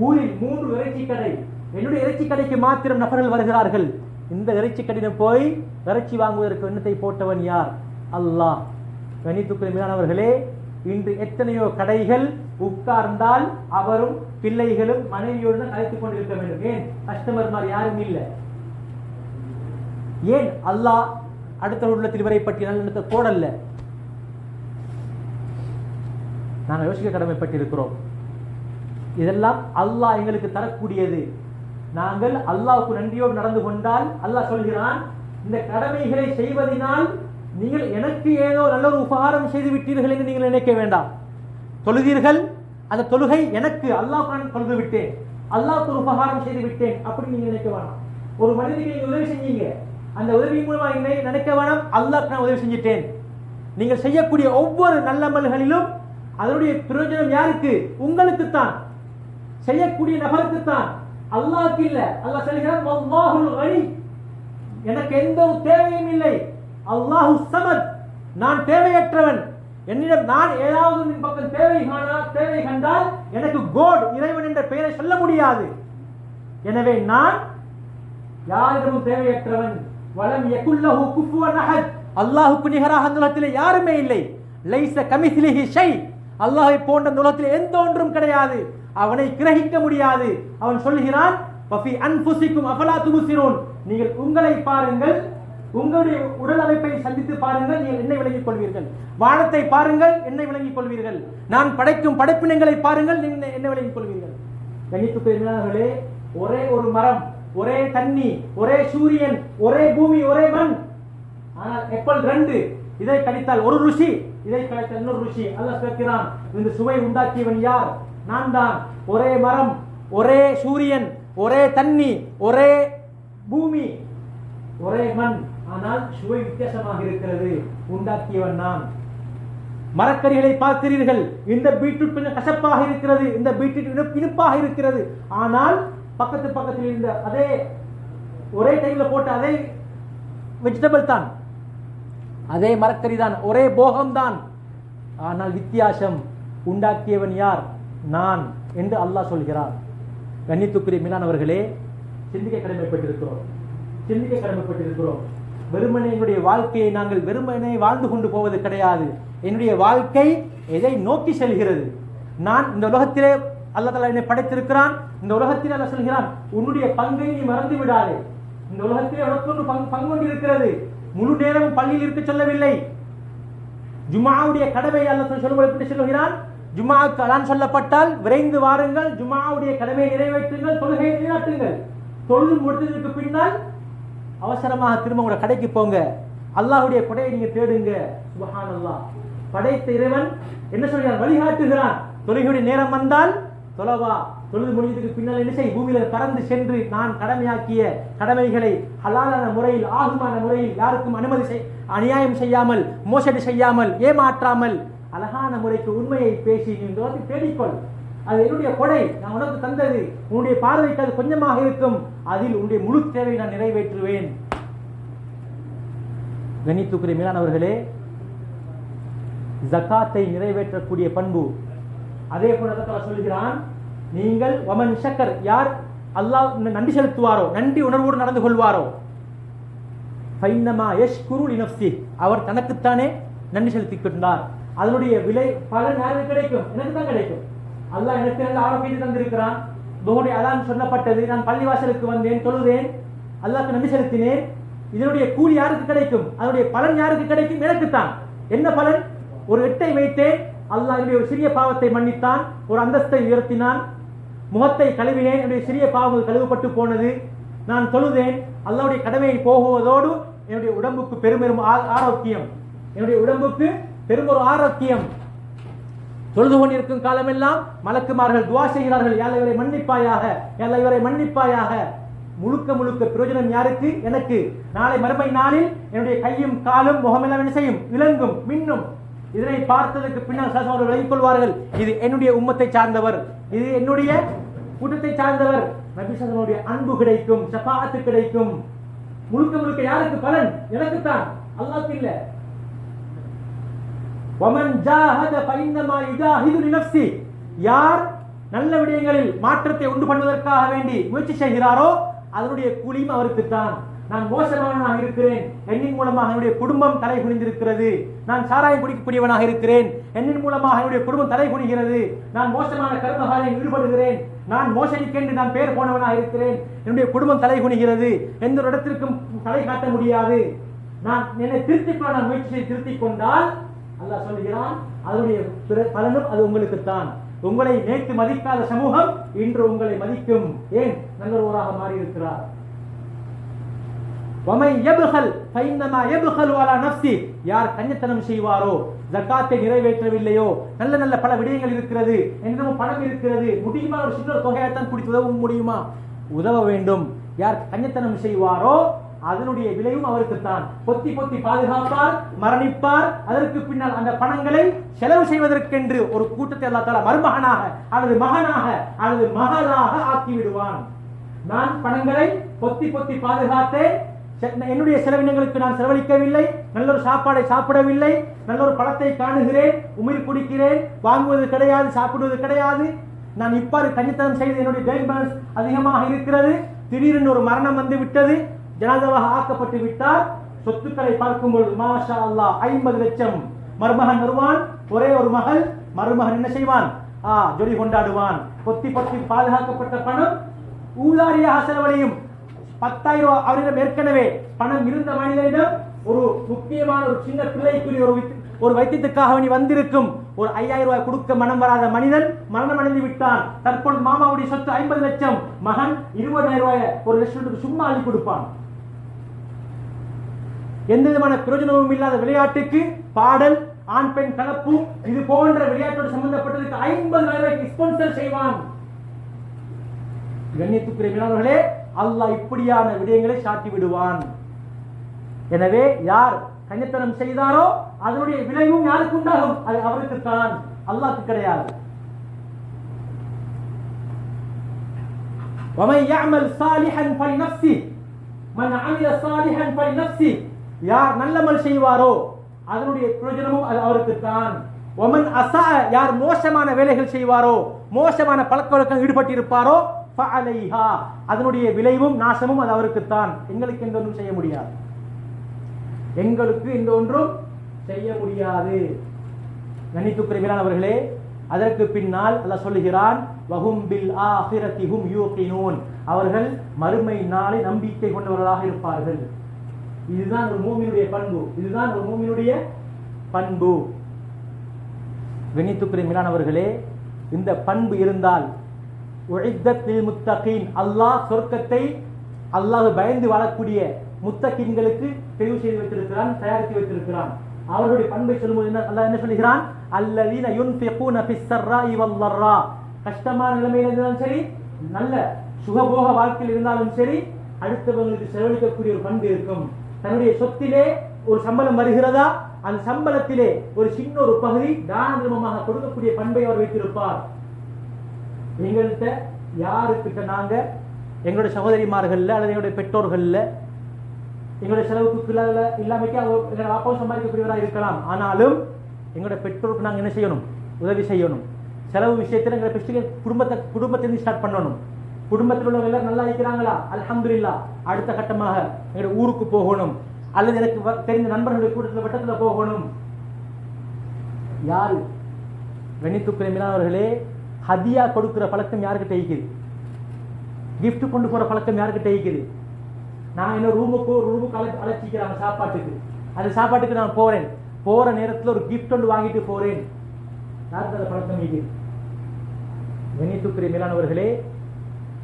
ஊரில் 3 இறைச்சி கடை, என்னுடைய இறைச்சி கடைக்கு மாத்திரம் நபர்கள் வருகிறார்கள். இந்த இறைச்சி கடையில் போய் இறைச்சி வாங்குவதற்கு எண்ணத்தை போட்டவன் யார்? அல்லாஹ். கண்ணியத்துக்குரியவர்களே, இன்று எத்தனையோ கடைகள் உட்கார்ந்தால் அவரும் பிள்ளைகளும் மனைவியோடு கலைத்துக் கொண்டிருக்க வேண்டும். ஏன்? கஸ்டமர் மாதிரி யாரும் இல்லை. ஏன்? அல்லாஹ் அடுத்த உள்ளத்தில் வரை பற்றி நல்ல போடல்ல. நாங்கள் யோசிக்க கடமைப்பட்டிருக்கிறோம். இதெல்லாம் அல்லாஹ் எங்களுக்கு தரக்கூடியது. நாங்கள் அல்லாஹ்வுக்கு நன்றியோடு நடந்து கொண்டால் அல்லாஹ் சொல்கிறான், இந்த கடமைகளை செய்வதனால் நீங்கள் எனக்கு ஏதோ நல்ல ஒரு உபகாரம் செய்து விட்டீர்கள் என்று நீங்கள் நினைக்க வேண்டாம். தொழுதீர்கள், அந்த தொழுகை எனக்கு அல்லாஹ் தொழுது விட்டேன், அல்லாஹ்வுக்கு ஒரு உபகாரம் செய்து விட்டேன் அப்படி நீங்க நினைக்க வேண்டாம். ஒரு மனிதனுக்கு நீங்க உதவி செஞ்சீங்க, அந்த உதவி மூலமா நினைக்க வேண்டாம் அல்லாஹ் நான் உதவி செஞ்சிட்டேன். நீங்கள் செய்யக்கூடிய ஒவ்வொரு நல்லமல்களிலும் அதனுடைய பிரயோஜனம் யாருக்கு? உங்களுக்குத்தான், செய்யக்கூடிய நபருக்குத்தான், அல்லாஹ்க்கு இல்ல. அல்லாஹ் சொல்கிறான், வல்லாஹுல் கனி, எனக்கு எந்த தேவையும் இல்லை. அல்லாஹு ஸமத், நான் தேவையற்றவன். என்னிடம் நான் ஏதாவது பக்கம் தேவை கண்டால் எனக்கு கோட், இறைவன் என்ற பெயரை சொல்ல முடியாது. எனவே நான் யாரிடமும் தேவையற்றவன். வலம் யகுல்லஹு குஃபுவன் அஹத், அல்லாஹ்வுக்கு நிகராக இந்த உலகத்திலே யாருமே இல்லை. லைஸ கமிஸ்லிஹி ஷை, அல்லாஹ்வை போன்ற இந்த உலகத்தில் எந்த ஒன்றும் கிடையாது. அவனை கிரகிக்க முடியாது. அவன் சொல்கிறான், ஃபஃபி அன்ஃபுசிக்கும் அஃபலா துப்சிரூன், நீங்கள் உங்களை பாருங்கள், உங்களுடைய உடல் அமைப்பை சந்தித்து பாருங்கள், நீங்கள் என்னை விளங்கிக் கொள்வீர்கள். வானத்தை பாருங்கள், என்னை விளங்கிக் கொள்வீர்கள். நான் படைக்கும் படைப்பினங்களை பாருங்கள், என்னை விளங்கிக் கொள்வீர்கள். கண்ணியத்துக்குரியவர்களே, ஒரே ஒரு மரம், ஒரே தண்ணி, ஒரே சூரியன், ஒரே பூமி, ஒரே மண். ஆனால் எப்பல் 2, இதை கழித்தால் ஒரு ருசி, இதை கழித்தால் இன்னொரு ருசி. அல்லாஹ் சொல்கிறான், இந்த சுவை உண்டாக்கியவன் யார்? நான் தான். ஒரே மரம், ஒரே சூரியன், ஒரே தண்ணி, ஒரே பூமி, ஒரே மண், ஆனால் சுவை வித்தியாசமாக இருக்கிறது. உண்டாக்கியவன் நான். மரக்கறிகளை பார்க்கிறீர்கள், இந்த பீட்ரூட் கொஞ்சம் கசப்பாக இருக்கிறது, இந்த பீட்ரூட் இனிப்பாக இருக்கிறது. ஆனால் பக்கத்தில் இருந்த அதே ஒரே டைம்ல போட்ட அதே வெஜிடபிள் தான், அதே மரக்கறி தான், ஒரே போகம் தான். ஆனால் வித்தியாசம். உண்டாக்கியவன் யார்? நான் என்று அல்லாஹ் சொல்கிறார். கண்ணியத்துக்குரிய மீனானவர்களே, சிந்திக்க கடமைப்பட்டிருக்கிறோம். வெறுமனே என்னுடைய வாழ்க்கையை நாங்கள் வெறுமனே வாழ்ந்து கொண்டு போவது கிடையாது. என்னுடைய வாழ்க்கை எதை நோக்கி செல்கிறது? நான் இந்த உலகத்திலே அல்லாஹ் தஆலா என்னை படைத்திருக்கிறான். இந்த உலகத்திலே அல்லாஹ் சொல்கிறான், உன்னுடைய பங்கை நீ மறந்து விடாதே. இந்த உலகத்திலே உனக்கு பங்கு இருக்கிறது. முழு நேரமும் பள்ளியில் இருக்க சொல்லவில்லை. ஜும்ஆவுடைய கடமை அல்லாஹ் சொல்கிறான், ஜும்ஆவுக்கு அதான் சொல்லப்பட்டால் விரைந்து வாருங்கள், ஜும்ஆவுடைய கடமையை நிறைவேற்றுங்கள், தொழுகையை நிலைநாட்டுங்கள். தொழுது முடித்ததற்கு பின்னால் அவசரமாக திரும்ப உங்களோட கடைக்கு போங்க, அல்லாஹ்வுடைய கொடையை நீங்க தேடுங்க. சுப்ஹானல்லாஹ். படைத்த இறைவன் என்ன சொல்கிறான்? வழிகாட்டுகிறான். தொழுகையுடைய நேரம் வந்தால் தொழவா, தொழுது முடிந்ததுக்கு பின்னால் என்ன செய், பூமியில பறந்து சென்று நான் கடமையாக்கிய கடமைகளை ஹலாலான முறையில் ஆகுமான முறையில் யாருக்கும் அநியாயம் செய்யாமல் மோசடி செய்யாமல் ஏமாற்றாமல் அழகான முறைக்கு உண்மையை பேசி நீ தேடிக்கொள். அது என்னுடைய கொடை, நான் உனக்கு தந்தது. உன்னுடைய பார்வைக்கு அது கொஞ்சமாக இருக்கும், அதில் உன்னுடைய முழு தேவை நான் நிறைவேற்றுவேன். கணித்துக்குரிய மேலானவர்களே, ஜகாத்தை நிறைவேற்றக்கூடிய பண்பு. அதே போல அல்லாஹ் சொல்கிறான், நீங்கள் வமன் ஷக்கர், யார் அல்லாஹ் நன்றி செலுத்துவாரோ, நன்றி உணர்வோடு நடந்து கொள்வாரோ, ஃபைன்னமா யஷ்குரு லினஃப்ஸி, அவர் தனக்குத்தானே நன்றி செலுத்திக் கொண்டார். அதனுடைய விலை பலன் யாருக்கு கிடைக்கும்? எனக்கு தான் கிடைக்கும். அல்லாஹ் எனக்கு நல்ல ஆரோக்கியத்தை தந்திருக்கிறான். துஹுடைய அதான் சொல்லப்பட்டது, நான் பள்ளிவாசலுக்கு வந்தேன், தொழுதேன், அல்லாஹ்க்கு நன்றி செலுத்தினேன். இதனுடைய கூலி யாருக்கு கிடைக்கும்? அதனுடைய பலன் யாருக்கு கிடைக்கும்? எனக்குத்தான். என்ன பலன்? ஒரு எட்டை வைத்தேன், அல்லாஹ் என்னுடைய ஒரு சிறிய பாவத்தை மன்னித்தான், ஒரு அந்தஸ்தை உயர்த்தினான். முகத்தை கழுவினேன், என்னுடைய சிறிய பாவங்கள் கழுவப்பட்டு போனது. நான் தொழுதேன், அல்லாஹ்வுடைய கடமையை போகுவதோடு என்னுடைய உடம்புக்கு பெருமெரும் ஆரோக்கியம், என்னுடைய உடம்புக்கு பெருமொரு ஆரோக்கியம். தொழுது கொண்டிருக்கும் காலமெல்லாம் மலக்குமார்கள் துஆ செய்கிறார்கள், யா அல்லாஹ் இவரை மன்னிப்பாயாக, யா அல்லாஹ் இவரை மன்னிப்பாயாக. முழுக்க முழுக்க பிரயோஜனம் யாருக்கு? எனக்கு. நாளை மறுமை நாளில் என்னுடைய கையும் காலும் முகமெல்லாம் என்ன செய்யும்? விளங்கும், மின்னும். இதனை பார்த்ததற்கு பின்னால் அவர்கள் விளங்கிக் கொள்வார்கள், இது என்னுடைய உம்மத்தை சார்ந்தவர், இது என்னுடைய கூட்டத்தை சார்ந்தவர். நபி ஸல்லல்லாஹு அன்பு கிடைக்கும், ஷஃபாஅத் கிடைக்கும். முழுக்க முழுக்க யாருக்கு பலன்? எனக்குத்தான், அல்லாஹ்க்கு இல்ல. வமன் ஜாஹத ஃபைன்னமா யுஜாஹிது லினஃப்ஸி, யார் நல்ல விடயங்களில் மாற்றத்தை உண்டு பண்ணுவதற்காக வேண்டி முயற்சி செய்கிறாரோ அதனுடைய கூலியும் அவருக்குத்தான். நான் மோசமானவனாக இருக்கிறேன், என்னின் மூலமாக என்னுடைய குடும்பம் தலை குனிந்திருக்கிறது. நான் சாராயம் குடிக்கக்கூடியவனாக இருக்கிறேன், என்னின் மூலமாக என்னுடைய குடும்பம் தலை குனிகிறது. நான் மோசமான கர்மகாரியில் ஈடுபடுகிறேன், நான் மோசடிக்கென்று நான் பேர் போனவனாக இருக்கிறேன், என்னுடைய குடும்பம் தலை குனிகிறது, எந்த ஒரு இடத்திற்கும் தலை காட்ட முடியாது. நான் என்னை திருத்திக் கொள்ள நான் முயற்சியை திருத்திக் கொண்டால் அல்லாஹ் சொல்கிறான், அதனுடைய பலனும் அது உங்களுக்குத்தான். உங்களை நேற்று மதிக்காத சமூகம் இன்று உங்களை மதிக்கும். ஏன்? நல்லவராக மாறி இருக்கிறார். யார் கஞ்சத்தனம் செய்வாரோ, ஜகாத்தை நிறைவேற்றவில்லையோ, நல்ல நல்ல பல விடயங்கள் இருக்கிறது, என்னிடம் பணம் இருக்கிறது, முடியுமா ஒரு சின்ன தொகையைத்தான் குடித்து உதவ முடியுமா? உதவ வேண்டும். யார் கஞ்சத்தனம் செய்வாரோ அதனுடைய விளைவும் அவருக்குத்தான். பொத்தி பொத்தி பாதுகாப்பார், மரணிப்பார். அதற்கு பின்னால் அந்த பணங்களை செலவு செய்வதற்கென்று ஒரு கூட்டத்தை அல்லாஹ் தஆலா மருமகனாக அல்லது மகனாக அல்லது மகளாக ஆக்கி விடுவான். நான் பணங்களை பொத்தி பொத்தி பாதுகாத்தேன், என்னுடைய செலவினங்களுக்கு நான் செலவழிக்கவில்லை, நல்ல ஒரு சாப்பாடை சாப்பிடவில்லை, நல்ல ஒரு பழத்தை காணுகிறேன், உமிழ் குடிக்கிறேன், வாங்குவது கிடையாது, சாப்பிடுவது கிடையாது. நான் இப்பாறு கஞ்சித்தனம் செய்து என்னுடைய பேங்க் பேலன்ஸ் அதிகமாக இருக்கிறது, திடீரென்று ஒரு மரணம் வந்து விட்டது, ஜனாதாவாக ஆக்கப்பட்டு விட்டார். சொத்துக்களை பார்க்கும்போது மாஷா அல்லாஹ் 50 லட்சம். மருமகன் வருவான், ஒரே ஒரு மகள். மருமகன் என்ன செய்வான்? ஜொலி கொண்டாடுவான். பொத்தி பொத்தி பாதுகாக்கப்பட்ட பணம் ஊதாரியாக செலவழியும். 10,000 ரூபாய் அவரிடம் ஏற்கனவே பணம் இருந்த மனிதனிடம் ஒரு முக்கியமான ஒரு சின்ன பிள்ளைக்குரிய ஒரு வைத்தியத்துக்காக வேண்டி வந்திருக்கும் ஒரு 5,000 ரூபாய் கொடுக்க மனம் வராத மனிதன் மரணம் அடைந்து விட்டான். தற்பொழுது மாமாவுடைய சொத்து 50 லட்சம். மகன் 20,000 ரூபாய் ஒரு ரெஸ்டாரண்ட்டுக்கு சும்மா அள்ளி கொடுப்பான். எந்த விதமான பிரயோஜனமும் இல்லாத விளையாட்டுக்கு, பாடல், ஆண் பெண் கலப்பு, இது போன்ற விளையாட்டோடு சம்பந்தப்பட்டதுக்கு 50,000 ரூபாய்க்கு ஸ்பான்சர் செய்வான். கண்ணியத்துக்குரிய மேலாளர்களே, அல்லாஹ் இப்படியான விடயங்களை சாட்டி விடுவான். எனவே யார் கஞ்சத்தனம் செய்தாரோ அதனுடைய விளைவும் யாருக்கு உண்டாகும்? அது அவருக்குத்தான், அல்லாஹ்க்கு கிடையாது. وَمَنْ يَعْمَلْ صَالِحًا فَلِنَفْسِهِ مَنْ عَمِلَ صَالِحًا فَلِنَفْسِهِ யார் நல்லமல் செய்வாரோ அதனுடைய பிரயோஜனமும் அது அவருக்குத்தான். وَمَنْ أَسَاءَ யார் மோசமான வேலைகள் செய்வாரோ, மோசமான பழக்கவழக்கம் ஈடுபட்டிருப்பாரோ فَعَلَيْهَا அதனுடைய விளைவும் நாசமும் அது அவருக்குத்தான். எங்களுக்கு எந்த ஒன்றும் செய்ய முடியாது, எங்களுக்கு எந்த ஒன்றும் செய்ய முடியாது. கண்ணியத்துக்குரிய அவர்களே, அதற்கு பின்னால் அல்லாஹ் சொல்லுகிறான், வஹும் பில் ஆகிரத்தி ஹும் யூகினூன் அவர்கள் மறுமை நாளை நம்பிக்கை கொண்டவர்களாக இருப்பார்கள். இதுதான் ஒரு மூமினுடைய பண்பு, இதுதான் ஒரு மூமினுடைய பண்பு. கண்ணியத்துக்குரிய மேலானவர்களே, இந்த பண்பு இருந்தால் உஇத்தத் லில் முத்தகீன் அல்லாஹ் சொர்க்கத்தை அல்லாஹ் பயந்து வாழக்கூடிய முத்தகீன்களுக்கு தெரிவு செய்து வைத்திருக்கிறான், தயாரித்து வைத்திருக்கிறான். அவர்களுடைய பண்பை சொல்லும்போது அல்லாஹ் என்ன சொல்கிறான்? அல்லதீன யுன்ஃபிகூன ஃபிஸ் ஸர்ராஇ வல் ضர்ரா கஷ்டமான நிலைமையில் இருந்தாலும் சரி, நல்ல சுகபோக வாழ்க்கையில் இருந்தாலும் சரி, அடுத்தவங்களுக்கு செலவழிக்கக்கூடிய ஒரு பண்பு இருக்கும். தன்னுடைய சொத்திலே ஒரு சம்பளம் வருகிறதா, அந்த சம்பளத்திலே ஒரு சின்ன ஒரு பகுதி தான தர்மமாக கொடுக்கக்கூடிய பண்பை அவர் வைத்திருப்பார். எங்கள்கிட்ட யாருக்கிட்ட நாங்க எங்களுடைய சகோதரிமார்கள்ல அல்லது எங்களுடைய பெற்றோர்கள்ல எங்களுடைய செலவுக்கு இல்லாமக்கே எங்களோட வாப்பாவும் சம்பாதிக்கக்கூடியவராக இருக்கலாம். ஆனாலும் எங்களுடைய பெற்றோருக்கு நாங்கள் என்ன செய்யணும்? உதவி செய்யணும். செலவு விஷயத்தில் எங்களை குடும்பத்திலிருந்து ஸ்டார்ட் பண்ணணும். குடும்பத்தில் உள்ளவங்க எல்லாரும் நல்லா இருக்கிறாங்களா, அல்ஹம்துலில்லாஹ். அடுத்த கட்டமாக எங்களுடைய ஊருக்கு போகணும், அல்லது எனக்கு தெரிந்த நண்பர்களுடைய கூட்டத்தில் வட்டத்தில் போகணும். யாரு வெண்ணித்துக்குரியவர்களே, ஹதியா கொடுக்கிற பழக்கம் யாருக்கிட்ட இருக்குது? கிஃப்ட் கொண்டு போற பழக்கம் யாருக்கிட்ட இருக்குது? நான் என்ன ரூமுக்கு அழைச்சிக்கிறாங்க சாப்பாட்டுக்கு, அந்த சாப்பாட்டுக்கு நான் போற நேரத்தில் ஒரு கிஃப்ட் ஒன்று வாங்கிட்டு போறேன். யாருக்கு அந்த பழக்கம் இருக்குது? வெண்ணித்துக்குரிய மேலானவர்களே,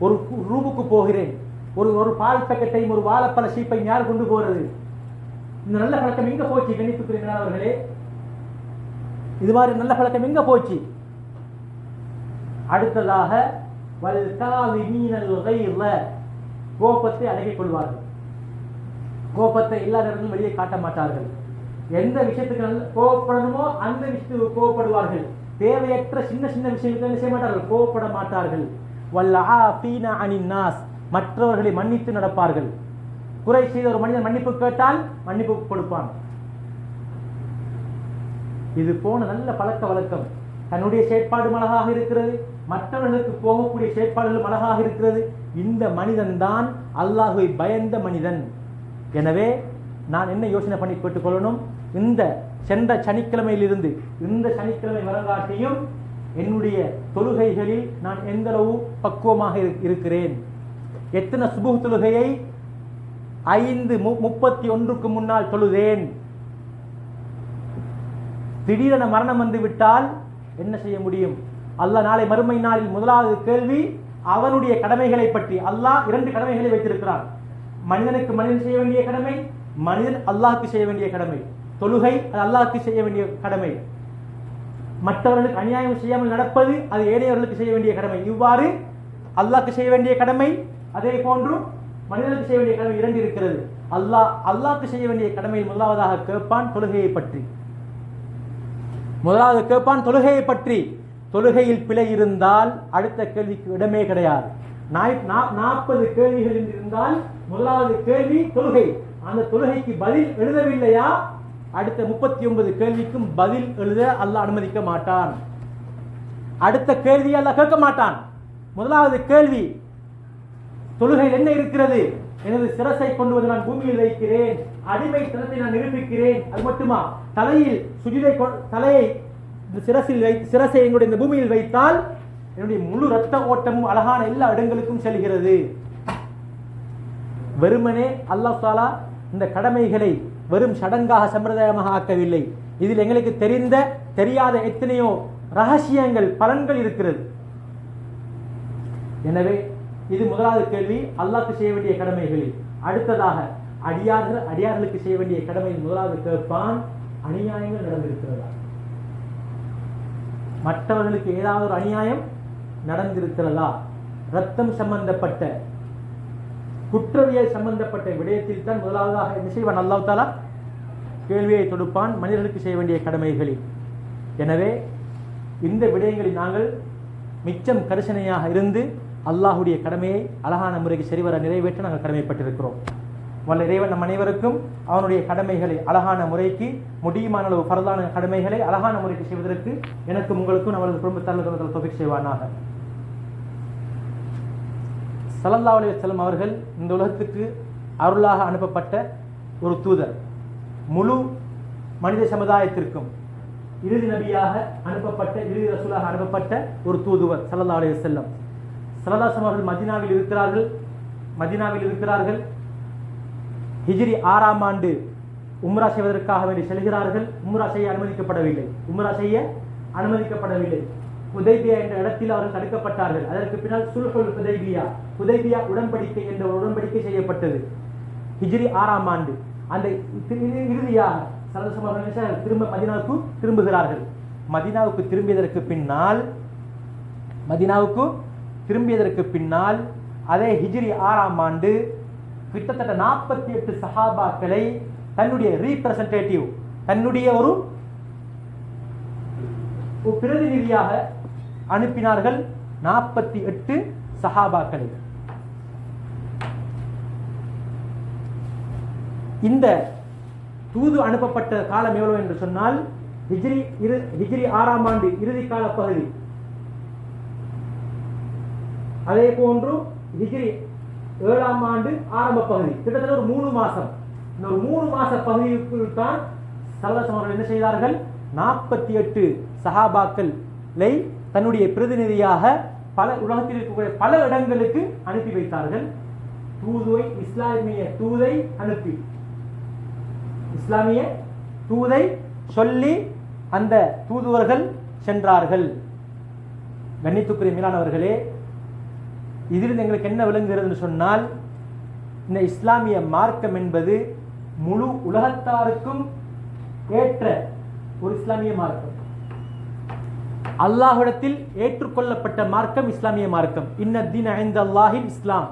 ஒரு ரூமுக்கு போகிறேன், ஒரு பால் பேக்கெட்டையும் ஒரு வாழைப்பழ சீப்பை யார் கொண்டு போறது? இந்த நல்ல பழக்கம் எங்க போச்சு? வெண்ணித்துக்குரிய மேலானவர்களே, இது மாதிரி நல்ல பழக்கம் எங்க போச்சு? அடுத்ததாக கோபத்தை அடக்கிக் கொள்வார்கள். கோபத்தை எல்லா நேரத்திலும் வெளியே காட்ட மாட்டார்கள். எந்த விஷயத்துக்கு கோபப்படணுமோ அந்த விஷயத்துக்கு கோபப்படுவார்கள். தேவையற்ற சின்ன சின்ன விஷயங்களுக்கு என்ன செய்ய மாட்டார்கள்? கோபப்பட மாட்டார்கள். வல்ஆஃபீன அனின் நாஸ், மற்றவர்களை மன்னித்து நடப்பார்கள். குறை செய்த ஒரு மனிதன் மன்னிப்பு கேட்டால் மன்னிப்பு கொடுப்பான். இது போன நல்ல பழக்க வழக்கம். தன்னுடைய செயற்பாடு அழகாக இருக்கிறது, மற்றவர்களுக்கு போகக்கூடிய செயற்பாடுகளும் அழகாக இருக்கிறது. இந்த மனிதன் தான் அல்லாஹ்வை பயந்த மனிதன். எனவே நான் என்ன யோசனை பண்ணி கேட்டுக்கொள்ளணும்? இந்த சென்ற சனிக்கிழமையிலிருந்து இந்த சனிக்கிழமை வரங்காட்டியும் என்னுடைய தொழுகைகளில் நான் எந்த அளவு பக்குவமாக இருக்கிறேன். எத்தனை சுபுஹ் தொழுகையை 5:31 முன்னால் தொழுதேன். திடீரென மரணம் வந்து விட்டால் என்ன செய்ய முடியும்? அல்லாஹ் நாளை மறுமை நாளில் முதலாவது கேள்வி அவனுடைய கடமைகளை பற்றி. அல்லாஹ் 2 கடமைகளை வைத்திருக்கிறான். மனிதனுக்கு மனிதன் செய்ய வேண்டிய கடமை, மனிதன் அல்லாஹ்க்கு செய்ய வேண்டிய கடமை. தொழுகை அது அல்லாஹ்க்கு செய்ய வேண்டிய கடமை. மற்றவர்களுக்கு அநியாயம் செய்யாமல் நடப்பது அது ஏழையவர்களுக்கு செய்ய வேண்டிய கடமை. இவ்வாறு அல்லாஹ்க்கு செய்ய வேண்டிய கடமை, அதே போன்று மனிதனுக்கு செய்ய வேண்டிய கடமை 2 இருக்கிறது. அல்லாஹ்க்கு செய்ய வேண்டிய கடமையில் முதலாவதாக கேட்பான் தொழுகையை பற்றி. முதலாவது கேட்பான் தொழுகையை பற்றி. தொழுகையில் பிழை இருந்தால் அடுத்த கேள்விக்கு இடமே கிடையாது. 40 கேள்விகள் இருந்தால் முதலாவது கேள்வி தொழுகை. அந்த தொழுகைக்கு பதில் எழுதவில்லையா, அடுத்த 39 கேள்விக்கும் பதில் எழுத அல்லாஹ் அனுமதிக்க மாட்டான். அடுத்த கேள்வி அல்லாஹ் கேட்க மாட்டான். முதலாவது கேள்வி தொழுகையில் என்ன இருக்கிறது? எனது சிரசை கொண்டு வந்து நான் பூமியில் வைக்கிறேன், அடிமை சிரசை நான் நிரூபிக்கிறேன். அது மட்டுமா? தலையில் தலையை சிரசை எங்களுடைய இந்த பூமியில் வைத்தால் என்னுடைய முழு ரத்த ஓட்டமும் அழகான எல்லா இடங்களுக்கும் செல்கிறது. வெறுமனே அல்லாஹ் தஆலா இந்த கடமைகளை வெறும் சடங்காக சம்பிரதாயமாக ஆக்கவில்லை. இதில் எங்களுக்கு தெரியாத எத்தனையோ ரகசியங்கள், பலன்கள் இருக்கிறது. எனவே இது முதலாவது கேள்வி, அல்லாஹ்க்கு செய்ய வேண்டிய கடமைகளில். அடுத்ததாக அடியார்களுக்கு செய்ய வேண்டிய கடமையில் முதலாவது கேட்பான், அநியாயங்கள் நடந்திருக்கிறதா? மற்றவர்களுக்கு ஏதாவது ஒரு அநியாயம் நடந்திருக்கிறதா? ரத்தம் சம்பந்தப்பட்ட, குற்றவியல் சம்பந்தப்பட்ட விடயத்தில் தான் முதலாவதாக என்ன செய்வான்? அல்லாஹ் தஆலா கேள்வியை தொடுப்பான் மனிதர்களுக்கு செய்ய வேண்டிய கடமைகளில். எனவே இந்த விடயங்களில் நாங்கள் மிச்சம் கரிசனையாக இருந்து அல்லாஹுடைய கடமையை அழகான முறைக்கு சரிவர நிறைவேற்ற நாங்கள் கடமைப்பட்டிருக்கிறோம். வல்ல இறைவன் நம் அனைவருக்கும் அவனுடைய கடமைகளை அழகான முறைக்கு, முடியுமான அளவு பரதான கடமைகளை அழகான முறைக்கு செய்வதற்கு எனக்கும் உங்களுக்கும் நம்மளது குடும்பத்தார்கள் தௌஃபீக் செய்வானாக. ஸல்லல்லாஹு அலைஹி வஸல்லம் அவர்கள் இந்த உலகத்துக்கு அருளாக அனுப்பப்பட்ட ஒரு தூதர். முழு மனித சமுதாயத்திற்கும் இறுதி நபியாக அனுப்பப்பட்ட, இறுதி ரசூலாக அனுப்பப்பட்ட ஒரு தூதுவர் ஸல்லல்லாஹு அலைஹி வஸல்லம். ஸல்லல்லாஹு அலைஹி வஸல்லம் அவர்கள் மதீனாவில் இருக்கிறார்கள். ஹிஜ்ரி 6ஆம் ஆண்டு உம்ரா செய்வதற்காக வேண்டி செல்கிறார்கள். உம்ரா செய்ய அனுமதிக்கப்படவில்லை. ஹுதைபியா என்ற இடத்தில் அவர்கள் தடுக்கப்பட்டார்கள். அதற்கு பின்னால் சுல்ஹுல் ஹுதைபியா உடன்படிக்கை என்ற ஒரு உடன்படிக்கை செய்யப்பட்டது. ஹிஜ்ரி 6ஆம் ஆண்டு. அந்த இறுதியாக திரும்ப மதீனாவுக்கு திரும்புகிறார்கள். மதீனாவுக்கு திரும்பியதற்கு பின்னால் மதீனாவுக்கு திரும்பியதற்கு பின்னால் அதே ஹிஜ்ரி 6ஆம் ஆண்டு கிட்டத்தட்ட 48 சஹாபாக்களை தன்னுடைய ரீப்ரசன்டேட்டிவ், தன்னுடைய ஒரு பிரதிநிதியாக அனுப்பினார்கள். 48 சஹாபாக்களை. இந்த தூது அனுப்பப்பட்ட காலம் எவ்வளவு என்று சொன்னால் ஹிஜ்ரி 6ஆம் ஆண்டு இறுதி கால பகுதி. அதே போன்று ஹிஜ்ரி 7ஆம் ஆண்டு ஆரம்ப பகுதி. கிட்டத்தட்ட ஒரு 3 மாசம். இந்த ஒரு 3 மாச பகுதிக்குள் தான் ஸல்லல்லாஹு அலைஹி என்ன செய்தார்கள்? 48 சஹாபாக்களை தன்னுடைய பிரதிநிதியாக பல உலகத்தில் இருக்கக்கூடிய பல இடங்களுக்கு அனுப்பி வைத்தார்கள். தூதுவை, இஸ்லாமிய தூதை அனுப்பி, இஸ்லாமிய தூதை சொல்லி அந்த தூதுவர்கள் சென்றார்கள். கண்ணியத்துக்குரிய மேலானவர்களே, இதில் எங்களுக்கு என்ன விளங்குகிறது சொன்னால், இந்த இஸ்லாமிய மார்க்கம் என்பது முழு உலகத்தாருக்கும் ஏற்ற ஒரு இஸ்லாமிய மார்க்கம். அல்லாஹ்விடத்தில் ஏற்றுக்கொள்ளப்பட்ட மார்க்கம் இஸ்லாமிய மார்க்கம். இன்னத்தீன இன்தல்லாஹில் இஸ்லாம்.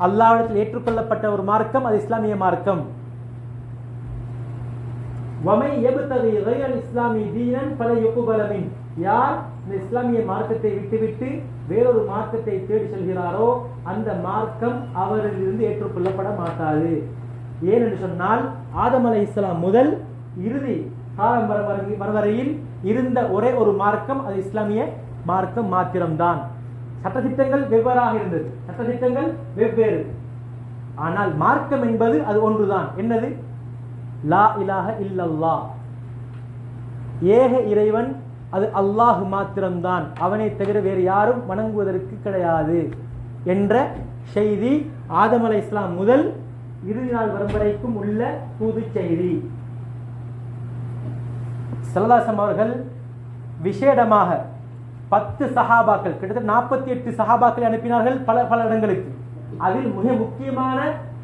அல்லாஹ்விடத்தில் ஏற்றுக்கொள்ளப்பட்ட ஒரு மார்க்கம் அது இஸ்லாமிய மார்க்கம். வமை யப்தகி கைரல் இஸ்லாமி தீனன் ஃபல யுக்பல மின். யார் இந்த இஸ்லாமிய மார்க்கத்தை விட்டுவிட்டு வேறொரு மார்க்கத்தை தேடி செல்கிறாரோ அந்த மார்க்கம் அவரிலிருந்து ஏற்றுக்கொள்ளப்பட மாட்டாது. ஏனென்று சொன்னால், ஆதம் அலைஹிஸ்ஸலாம் முதல் இறுதி காலம் வரையில் இருந்த ஒரே ஒரு மார்க்கம் அது இஸ்லாமிய மார்க்கம் மாத்திரம்தான். சட்டத்திட்டங்கள் வெவ்வேறாக இருந்தது, சட்டத்திட்டங்கள் வெவ்வேறு. ஆனால் மார்க்கம் என்பது அது ஒன்றுதான். என்னது? லா இலாஹ இல்லல்லாஹ், ஏக இறைவன் அது அல்லாஹ் மாத்திரம்தான், அவனை தவிர வேறு யாரும் வணங்குவதற்கு கிடையாது என்ற செய்தி ஆதம் அலைஹிஸ்ஸலாம் முதல் இறுதி நாள் வரும் வரைக்கும் உள்ள தூது செய்தி. ஸல்லல்லாஹு அவர்கள் விசேடமாக 10 சஹாபாக்கள், கிட்டத்தட்ட 48 சஹாபாக்களை அனுப்பினார்கள் பல பல இடங்களுக்கு. அதில் மிக முக்கியமான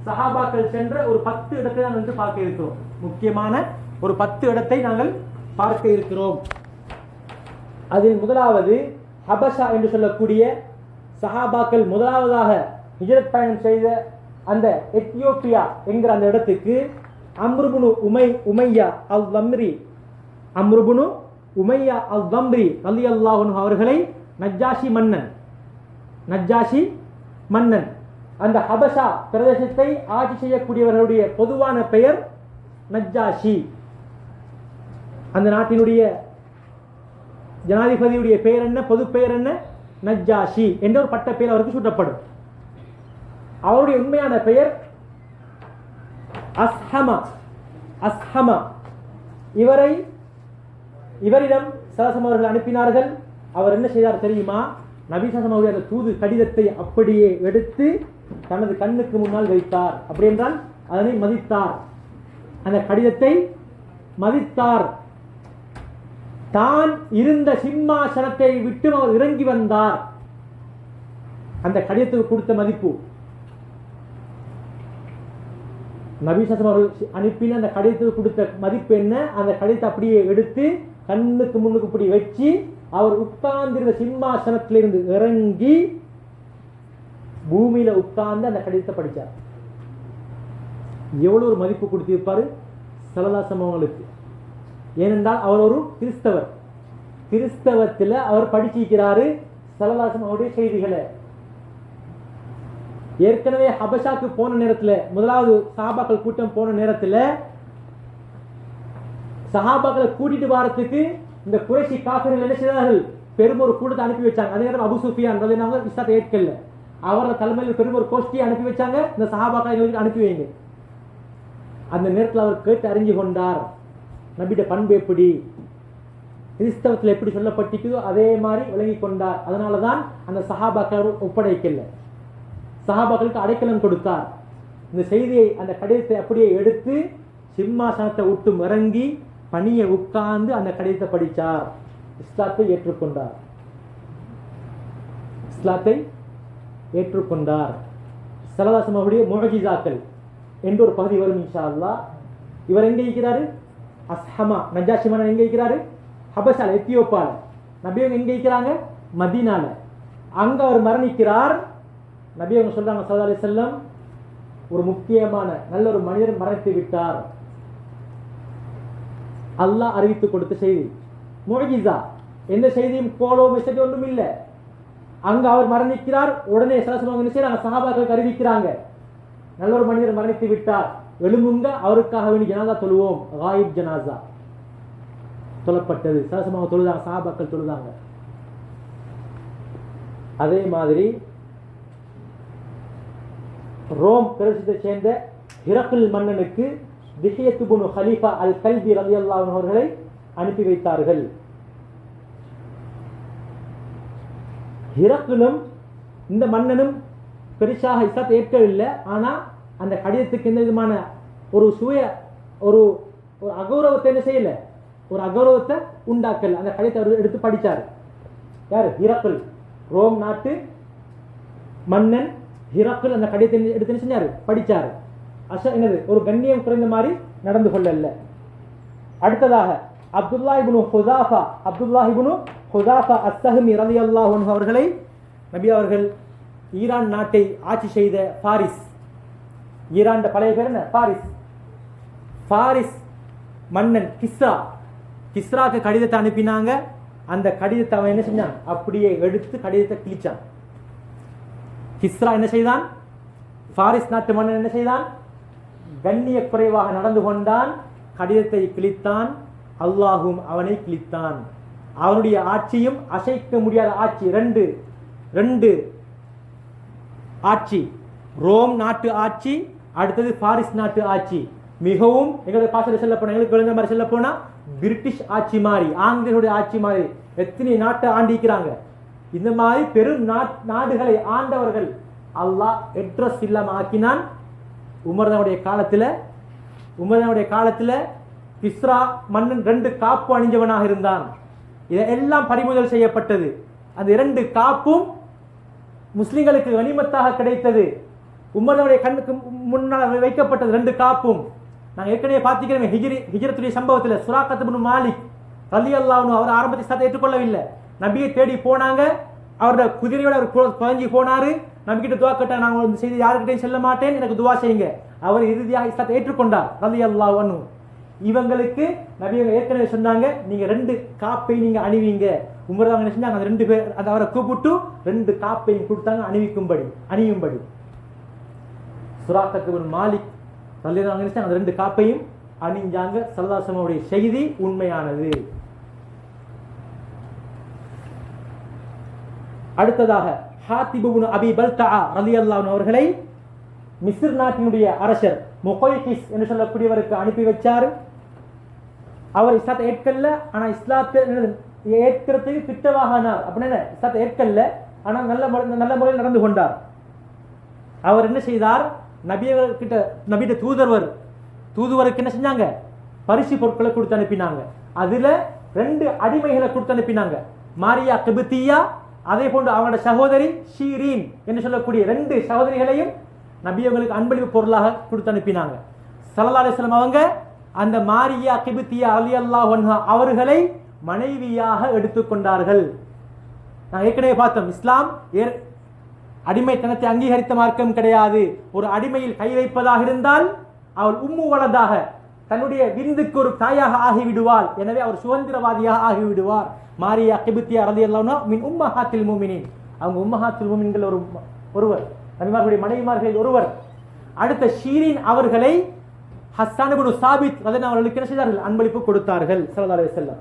சஹாபாக்கள் சென்ற ஒரு 10 இடத்தை நாம் வந்து பார்க்க இருக்கிறோம். முக்கியமான ஒரு 10 இடத்தை நாங்கள் பார்க்க இருக்கிறோம். அதில் முதலாவது ஹபஷா என்று சொல்லக்கூடிய சஹாபாக்கள் முதலாவதாக ஹிஜ்ரத் பயணம் செய்த அந்த எத்தியோப்பியா என்கிற அந்த இடத்துக்கு அம்ருபுனு உமையா அல் தம்ரி, அம்ருபுனு உமையா அல் தம்ரி ரலியல்லாஹு அன்ஹு அவர்களை நஜ்ஜாஷி மன்னன் அந்த ஹபஷா பிரதேசத்தை ஆட்சி செய்யக்கூடியவர்களுடைய பொதுவான பெயர் நஜ்ஜாஷி. அந்த நாட்டினுடைய ஜனாதிபதியுடைய பெயர் என்ன, பொது பெயர் என்ன? நஜ்ஜாஷி என்ற ஒரு பட்ட பெயர் அவருக்கு சூட்டப்படும். அவருடைய உண்மையான பெயர் அஸ்ஹமா. இவரிடம் ஸல்லல்லாஹு அவர்கள் அனுப்பினார்கள். அவர் என்ன செய்தார் தெரியுமா? நபி ஸல்லல்லாஹு அவருடைய அந்த தூது கடிதத்தை அப்படியே எடுத்து தனது கண்ணுக்கு முன்னால் வைத்தார். அப்படி என்றால் அதனை மதித்தார், அந்த கடிதத்தை மதித்தார். தான் இருந்த சிம்மாசனத்தை விட்டு அவர் இறங்கி வந்தார். அந்த கடிதத்துக்கு கொடுத்த மதிப்பு, நபி ஸல்லல்லாஹு அவர்கள் அனுப்பின அந்த கடிதத்துக்கு கொடுத்த மதிப்பு என்ன? அந்த கடிதத்தை அப்படியே எடுத்து கண்ணுக்கு முன்னுக்கு இப்படி வச்சு அவர் உட்கார்ந்திருந்த சிம்மாசனத்திலிருந்து இறங்கி பூமியில உட்கார்ந்து அந்த கடிதத்தை படித்தார். எவ்வளவு ஒரு மதிப்பு கொடுத்திருப்பாரு ஸல்லல்லாஹு அவர்களுக்கு. ஏனென்றால் அவர் ஒரு கிறிஸ்தவர். கிறிஸ்தவத்தில் அவர் படிச்சிருக்கிறாரு ஸல்லல்லாஹு அவருடைய செய்திகளை. ஏற்கனவே ஹபஷாக்கு போன நேரத்தில், முதலாவது சஹாபாக்கள் கூட்டம் போன நேரத்தில் சஹாபாக்களை கூட்டிட்டு வரத்துக்கு இந்த குறைஷி காஃபிர்கள் என்ன செய்தார்கள்? பெரும் ஒரு கூட்டத்தை அனுப்பி வச்சாங்க. அதே நேரம் அபு சுஃபியான் இஸ்லாத்தை ஏற்கல, அவரோட தலைமையில் பெரும் ஒரு கோஷ்டியை அனுப்பி வச்சாங்க. இந்த சஹாபாக்களை அனுப்பி வைங்க. அந்த நேரத்தில் அவர் கேட்டு அறிஞ்சு கொண்டார், நபியோட பண்பு எப்படி, கிறிஸ்தவத்தில் எப்படி சொல்லப்பட்டிருக்குதோ அதே மாதிரி விளங்கி கொண்டார். அதனால தான் அந்த சஹாபாக்கள் ஒப்படைக்கல, சஹாபாக்களுக்கு அடைக்கலம் கொடுத்தார். இந்த செய்தியை, அந்த கடிதத்தை அப்படியே எடுத்து சிம்மாசனத்தை விட்டு இறங்கி பணியை உட்கார்ந்து அந்த கடிதத்தை படித்தார். இஸ்லாத்தை ஏற்றுக்கொண்டார். ஸல்லல்லாஹு அவருடைய முஅஜிசாக்கள் என்று ஒரு பகுதி வரும் இன்ஷா அல்லாஹ். இவர் எங்கே இருக்கிறாரு? அஸ்ஹமா, நஜ்ஜாஷி மன்னன் எங்கே இருக்கிறாரு? ஹபஷால, எத்தியோப்பியால. நபியவங்க எங்கே இருக்கிறாங்க? மதீனால. அங்க அவர் மரணிக்கிறார். நபி அவங்க சொல்றாங்க ஸல்லல்லாஹு அலைஹி வஸல்லம், ஒரு முக்கியமான நல்ல ஒரு மனிதர் மரணித்து விட்டார். அல்லாஹ் அறிவித்து கொடுத்த செய்தி, முஅஜிஸா. எந்த செய்தியும் கோலோ மெசேஜ் ஒன்றும் இல்லை. அங்க அவர் மரணிக்கிறார். உடனே சஹாபாக்களுக்கு அறிவிக்கிறாங்க, நல்ல ஒரு மனிதர் மரணித்து விட்டார், எழும்புங்க, அவருக்காக வேண்டி ஜனாதா தொழுவோம். காயிப் ஜனாசா தொழப்பட்டது. சஹாபாக தொழுதாங்க, சஹாபாக்கள் தொழுதாங்க. அதே மாதிரி ரோம் பிரதேசத்தை சேர்ந்த ஹிரக்குல் மன்னனுக்கு திஹியத்து பின் ஹலீஃபா அல் கல்பி ரலியல்லாஹு அன்ஹு அவர்களை அனுப்பி வைத்தார்கள். ஹிரக்குலும் இந்த மன்னனும் பெருசாக இஸ்லாத்தை ஏற்கவில்லை. ஆனா அந்த கடிதத்துக்கு எந்த விதமான ஒரு ஒரு அகௌரவத்தை என்ன செய்யல, ஒரு அகௌரவத்தை உண்டாக்கல. அந்த கடிதத்தை அவர் எடுத்து படித்தார். யார்? ஹிரக்குல், ரோம் நாட்டு மன்னன் ஹிரக்குல் அந்த கடிதத்தை எடுத்து என்ன செஞ்சாரு? படிச்சாரு. என்னது, ஒரு கண்ணியம் குறைந்த மாதிரி நடந்து கொள்ளல. அடுத்ததாக அப்துல்லாஹ் இப்னு ஹுதாஃபா அஸ்ஸஹ்மி ரலியல்லாஹு அன்ஹு அவர்களை நபி அவர்கள் ஈரான் நாட்டை ஆட்சி செய்த பாரிஸ், ஈரான் பழைய பேர் என்ன? பாரிஸ் மன்னன் கிஸ்ராக்கு கடிதத்தை அனுப்பினாங்க. அந்த கடிதத்தை அவன் என்ன செஞ்சான்? அப்படியே எடுத்து கடிதத்தை கிழிச்சான். கிஸ்ரா என்ன செய்தான்? பாரிஸ் நாட்டு மன்னன் என்ன செய்தான்? கண்ணிய குறைவாக நடந்து கொண்டான், கடிதத்தை கிழித்தான். அல்லாஹும் அவனை கிழித்தான். அவனுடைய ஆட்சியும் அசைக்க முடியாத ஆட்சி. ரெண்டு ஆட்சி, ரோம் நாட்டு ஆட்சி, அடுத்தது பாரிஸ் நாட்டு ஆட்சி. மிகவும் எங்களுடைய பாசத்தில் செல்ல போனா, எங்களுக்கு விளங்குற மாதிரி செல்ல போனா பிரிட்டிஷ் ஆட்சி மாதிரி, ஆங்கிலேயருடைய ஆட்சி மாதிரி எத்தனை நாட்டை ஆண்டிக்கிறாங்க. இந்த மாதிரி பெரும் நாடுகளை ஆண்டவர்கள் அல்லாஹ் அட்ரஸ் இல்லாம ஆக்கினான். உமர்தாவுடைய காலத்தில் கிஸ்ரா மன்னன் 2 காப்பு அணிஞ்சவனாக இருந்தான். இதெல்லாம் பறிமுதல் செய்யப்பட்டது. அந்த 2 காப்பும் முஸ்லிம்களுக்கு கனிமத்தாக கிடைத்தது. உமர்தாவுடைய கண்ணுக்கு முன்னால் வைக்கப்பட்டது 2 காப்பும். நாங்கள் ஏற்கனவே பார்த்துக்கிறோம் ஹிஜ்ரத்துடைய சம்பவத்தில் சுராக்கத் இப்னு மாலிக் ரலியல்லாஹு அன்ஹு அவர் ஆரம்பத்தில் இஸ்லாத்தை ஏற்றுக்கொள்ளவில்லை. நபியை தேடி போனாங்க. அவரோட குதிரையோட அவர் குறைஞ்சி போனாரு. நபிக்கிட்ட துவா கேட்டாங்க, நான் இந்த செய்தி யாருக்கிட்டையும் செல்ல மாட்டேன், எனக்கு துவா செய்யுங்க. அவர் இறுதியாக இஸ்லாத்தை ஏற்றுக்கொண்டார் ரலியல்லாஹு அன்ஹு. இவங்களுக்கு நபி ஏற்கனவே சொன்னாங்க, நீங்க 2 காப்பை நீங்க அணிவீங்க. உமர் என்ன செஞ்சாங்க? அந்த 2 பேர் அந்த அவரை கூப்பிட்டு 2 காப்பையும் கொடுத்தாங்க அணியும்படி. சுராக்கத் இப்னு மாலிக் ரலியல்லாஹு அன்ஹு அந்த 2 காப்பையும் அணிஞ்சாங்க. ஸல்லல்லாஹு அலைஹி வஸல்லம் செய்தி உண்மையானது. அடுத்ததாக ஹாத்திப் இப்னு அபி பல்தஆ ரலியல்லாஹு அன்ஹு அவர்களை மிஸ்ர் நாட்டினுடைய அரசர் முகைகிஸ் என்று சொல்லக்கூடியவருக்கு அனுப்பி வச்சார். அவர் இஸ்லாத்தை ஏற்கல்ல, ஆனா இஸ்லாத்தை ஏற்கிறதுக்கு கிட்டவாகினார். அப்படின்னா இஸ்லாத்தை ஏற்கல்ல, ஆனா நல்ல முறையில் நடந்து கொண்டார். அவர் என்ன செய்தார்? நபியிட்ட தூதுவருக்கு என்ன செஞ்சாங்க? பரிசு பொருட்களை கொடுத்து அனுப்பினாங்க. அதுல 2 அடிமைகளை கொடுத்து அனுப்பினாங்க. மாரியா கிபித்தியா, அதே போன்று அவங்களோட சகோதரி ஷீரீன் என்று சொல்லக்கூடிய 2 சகோதரிகளையும் நபி அவங்களுக்கு அன்பளிப்பு பொருளாக கொடுத்து அனுப்பினாங்க. ஸல்லல்லாஹு அலைஹி வஸல்லம் அவங்க அந்த மாரியா கிபித்தியா ரலியல்லாஹு அன்ஹா அவர்களை மனைவியாக எடுத்துக்கொண்டார்கள். நான் ஏற்கனவே பார்த்தோம், இஸ்லாம் அடிமைத்தனத்தை அங்கீகரித்த மார்க்கம் கிடையாது. ஒரு அடிமையில் கை வைப்பதாக இருந்தால் அவள் உம்மு வலதாக, தன்னுடைய விருந்துக்கு ஒரு தாயாக ஆகிவிடுவாள். எனவே அவர் சுதந்திரவாதியாக ஆகிவிடுவார். மாரியா கிபித்தியா ரலியல்லாஹு அன்ஹா மின் உம்மஹாத்தில் முஃமினீன், அவங்க உம்மஹாத்தில் முஃமின்கள் ஒருவர், நபிமார்களுடைய மனைவிமார்களில் ஒருவர். அடுத்த ஷீரின் அவர்களை ஹஸ்ஸான் இப்னு சாபித் ரலியல்லாஹு அவர்களுக்கு என்ன செய்தார்கள்? அன்பளிப்பு கொடுத்தார்கள் ஸல்லல்லாஹு அலைஹி வஸல்லம்.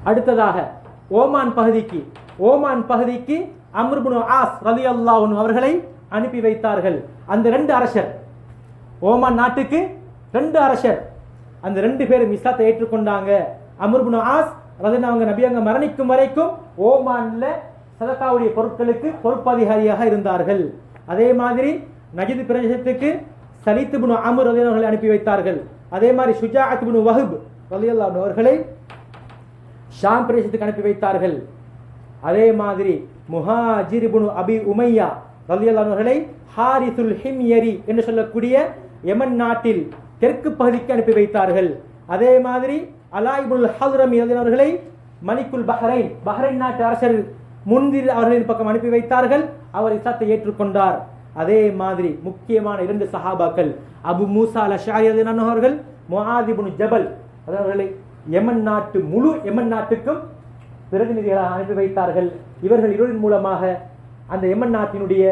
அடுத்ததாக ஓமான் பகுதிக்கு அம்ர் இப்னு ஆஸ் ரலியல்லாஹு அன்ஹு அவர்களை அனுப்பி வைத்தார்கள். அந்த 2 அரசர், ஓமான் நாட்டுக்கு 2 அரசர், அந்த 2 பேரும் இஸ்லாத்தை ஏற்றுக்கொண்டாங்க. அம்ர் இப்னு ஆஸ் ரலியல்லாஹு அவங்க நபி அங்க மரணிக்கும் வரைக்கும் ஓமான்ல சதகாவுடைய பொருட்களுக்கு பொறுப்பதிகாரியாக இருந்தார்கள். அதே மாதிரி நஜித் பிரதேசத்துக்கு சலீத் இப்னு அம்ர் ரலியல்லாஹு அவர்களை அனுப்பி வைத்தார்கள். அதே மாதிரி ஷுஜாஅத் இப்னு வஹப் ரலியல்லாஹு அவர்களை ஷாம் பிரதேசத்துக்கு அனுப்பி வைத்தார்கள். அதே மாதிரி முஹாஜிர் இப்னு அபி உமையா ரலியல்லாஹு அவர்களை ஹாரிசுல் ஹிம்யரி என்று சொல்லக்கூடிய யமன் நாட்டில் தெற்கு பகுதிக்கு அனுப்பி வைத்தார்கள். அதே மாதிரி அலா இப்னுல் ஹத்ரமி ரலியல்லாஹு அவர்களை மலிக்குல் பஹ்ரைன் நாட்டு அரசர் முந்திரி அவர்களின் பக்கம் அனுப்பி வைத்தார்கள். அவர் இஸ்லாத்தை ஏற்றுக்கொண்டார். அதே மாதிரி முக்கியமான 2 சஹாபாக்கள் அபு மூசா அல்-அஷ்அரி ரலியல்லாஹு அவர்கள், முஆத் இப்னு ஜபல் அவர்களை யமன் நாட்டு முழு யமன் நாட்டுக்கும் பிரதிநிதிகளாக அனுப்பி வைத்தார்கள். இவர்கள் இருவரின் மூலமாக அந்த யமன் நாட்டினுடைய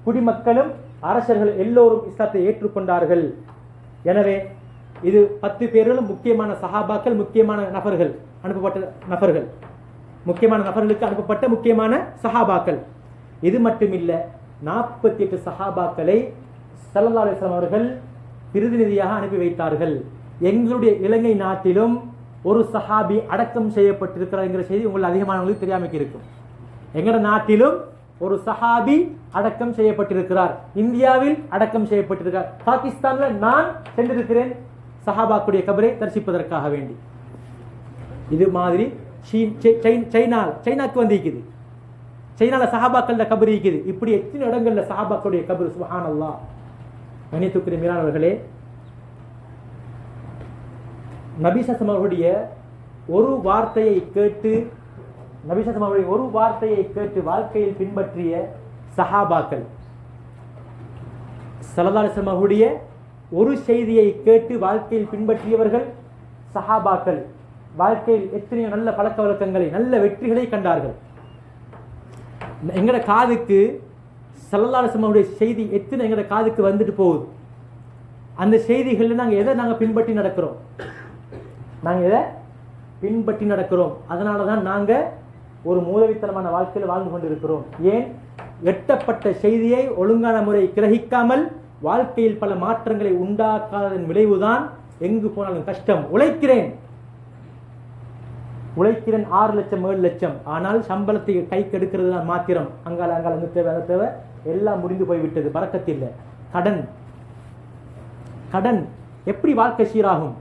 குடிமக்களும் அரசர்கள் எல்லோரும் இஸ்லாத்தை ஏற்றுக்கொண்டார்கள். எனவே இது 10 பேர்களும் முக்கியமான சஹாபாக்கள், முக்கியமான நபர்கள், அனுப்பப்பட்ட நபர்கள், முக்கியமான நபர்களுக்கு அனுப்பப்பட்ட முக்கியமான சஹாபாக்கள். இது மட்டுமில்ல, 48 சஹாபாக்களை ஸல்லல்லாஹு அலைஹி வஸல்லம் அவர்கள் பிரதிநிதியாக அனுப்பி வைத்தார்கள். எங்களுடைய இலங்கை நாட்டிலும் ஒரு சஹாபி அடக்கம் செய்யப்பட்டிருக்கிறார் என்கிற செய்தி உங்கள் அதிகமானவங்களுக்கு தெரியாமல் இருக்கும். எங்கட நாட்டிலும் ஒரு சஹாபி அடக்கம் செய்யப்பட்டிருக்கிறார், இந்தியாவில் அடக்கம் செய்யப்பட்டிருக்கிறார். பாகிஸ்தான்ல நான் சென்றிருக்கிறேன் சஹாபாக்குடைய கபரை தரிசிப்பதற்காக வேண்டி. இது மாதிரி சைனாக்கு வந்திருக்குது, சைனால சஹாபாக்கள கபர் இருக்குது. இப்படி எத்தனை இடங்கள்ல சஹாபாக்களுடைய கபர். சுப்ஹானல்லாஹ். கண்ணியத்துக்குரிய மீரானவர்களே, நபி ஸல்லல்லாஹு அலைஹி வஸல்லம் அவருடைய ஒரு வார்த்தையை கேட்டு வாழ்க்கையில் பின்பற்றிய சஹாபாக்கள், ஸல்லல்லாஹு அலைஹி வஸல்லம் அவருடைய ஒரு செய்தியை கேட்டு வாழ்க்கையில் பின்பற்றியவர்கள் சஹாபாக்கள் வாழ்க்கையில் எத்தனையோ நல்ல பழக்க வழக்கங்களை, நல்ல வெற்றிகளை கண்டார்கள். எங்கட காதுக்கு ஸல்லல்லாஹு அலைஹி வஸல்லம் அவருடைய செய்தி எத்தனை எங்கட காதுக்கு வந்துட்டு போகுது. அந்த செய்திகளில் நாங்கள் எதை பின்பற்றி நடக்கிறோம், அதனால தான் நாங்கள் ஒரு மூலவித்தனமான வாழ்க்கையில் வாழ்ந்து கொண்டிருக்கிறோம். ஏன்? எட்டப்பட்ட செய்தியை ஒழுங்கான முறை கிரகிக்காமல் வாழ்க்கையில் பல மாற்றங்களை உண்டாக்காததன் விளைவுதான் எங்கு போனாலும் கஷ்டம். உழைக்கிறேன் 6 லட்சம் 7 லட்சம், ஆனால் சம்பளத்தை கைக்கு எடுக்கிறது தான் மாத்திரம். அங்கால அங்கு தேவை, அந்த தேவை எல்லாம் முடிந்து போய்விட்டது. பறக்கத்தில்லை. கடன் எப்படி வாழ்க்கை சீராகும்?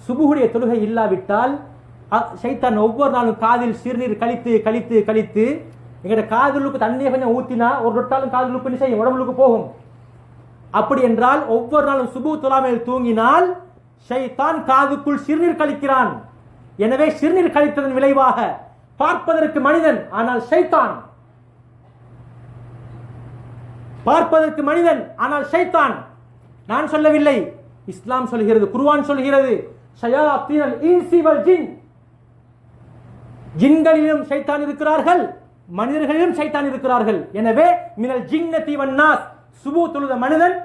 சுபுகுடைய தொழுகை இல்லாவிட்டால் ஷைத்தான் ஒவ்வொரு நாளும் காதில் சிறுநீர் கழித்து கழித்து கழித்து எங்கட காதலுக்கு தண்ணியை கொஞ்சம் ஊத்தினா ஒரு ரொட்டாலும் காதலுக்கு செய்யும், உடம்புக்கு போகும். அப்படி என்றால் ஒவ்வொரு நாளும் சுபு தொழாமையில் தூங்கினால் ஷைத்தான் காதுக்குள் சிறுநீர் கழிக்கிறான். எனவே சிறுநீர் கழித்ததன் விளைவாக பார்ப்பதற்கு மனிதன், ஆனால் ஷைத்தான். பார்ப்பதற்கு மனிதன், ஆனால் ஷைத்தான். நான் சொல்லவில்லை, இஸ்லாம் சொல்கிறது, குர்ஆன் சொல்கிறது. ஷயாத்தீனல் இன்சி வல் ஜின், ஜின்களிலும் ஷைத்தான் இருக்கிறார்கள், மனிதர்களிலும் ஷைத்தான் இருக்கிறார்கள். எனவே மினல் ஜின்னதி வன் நாஸ், சுபு தொழுத மனிதன்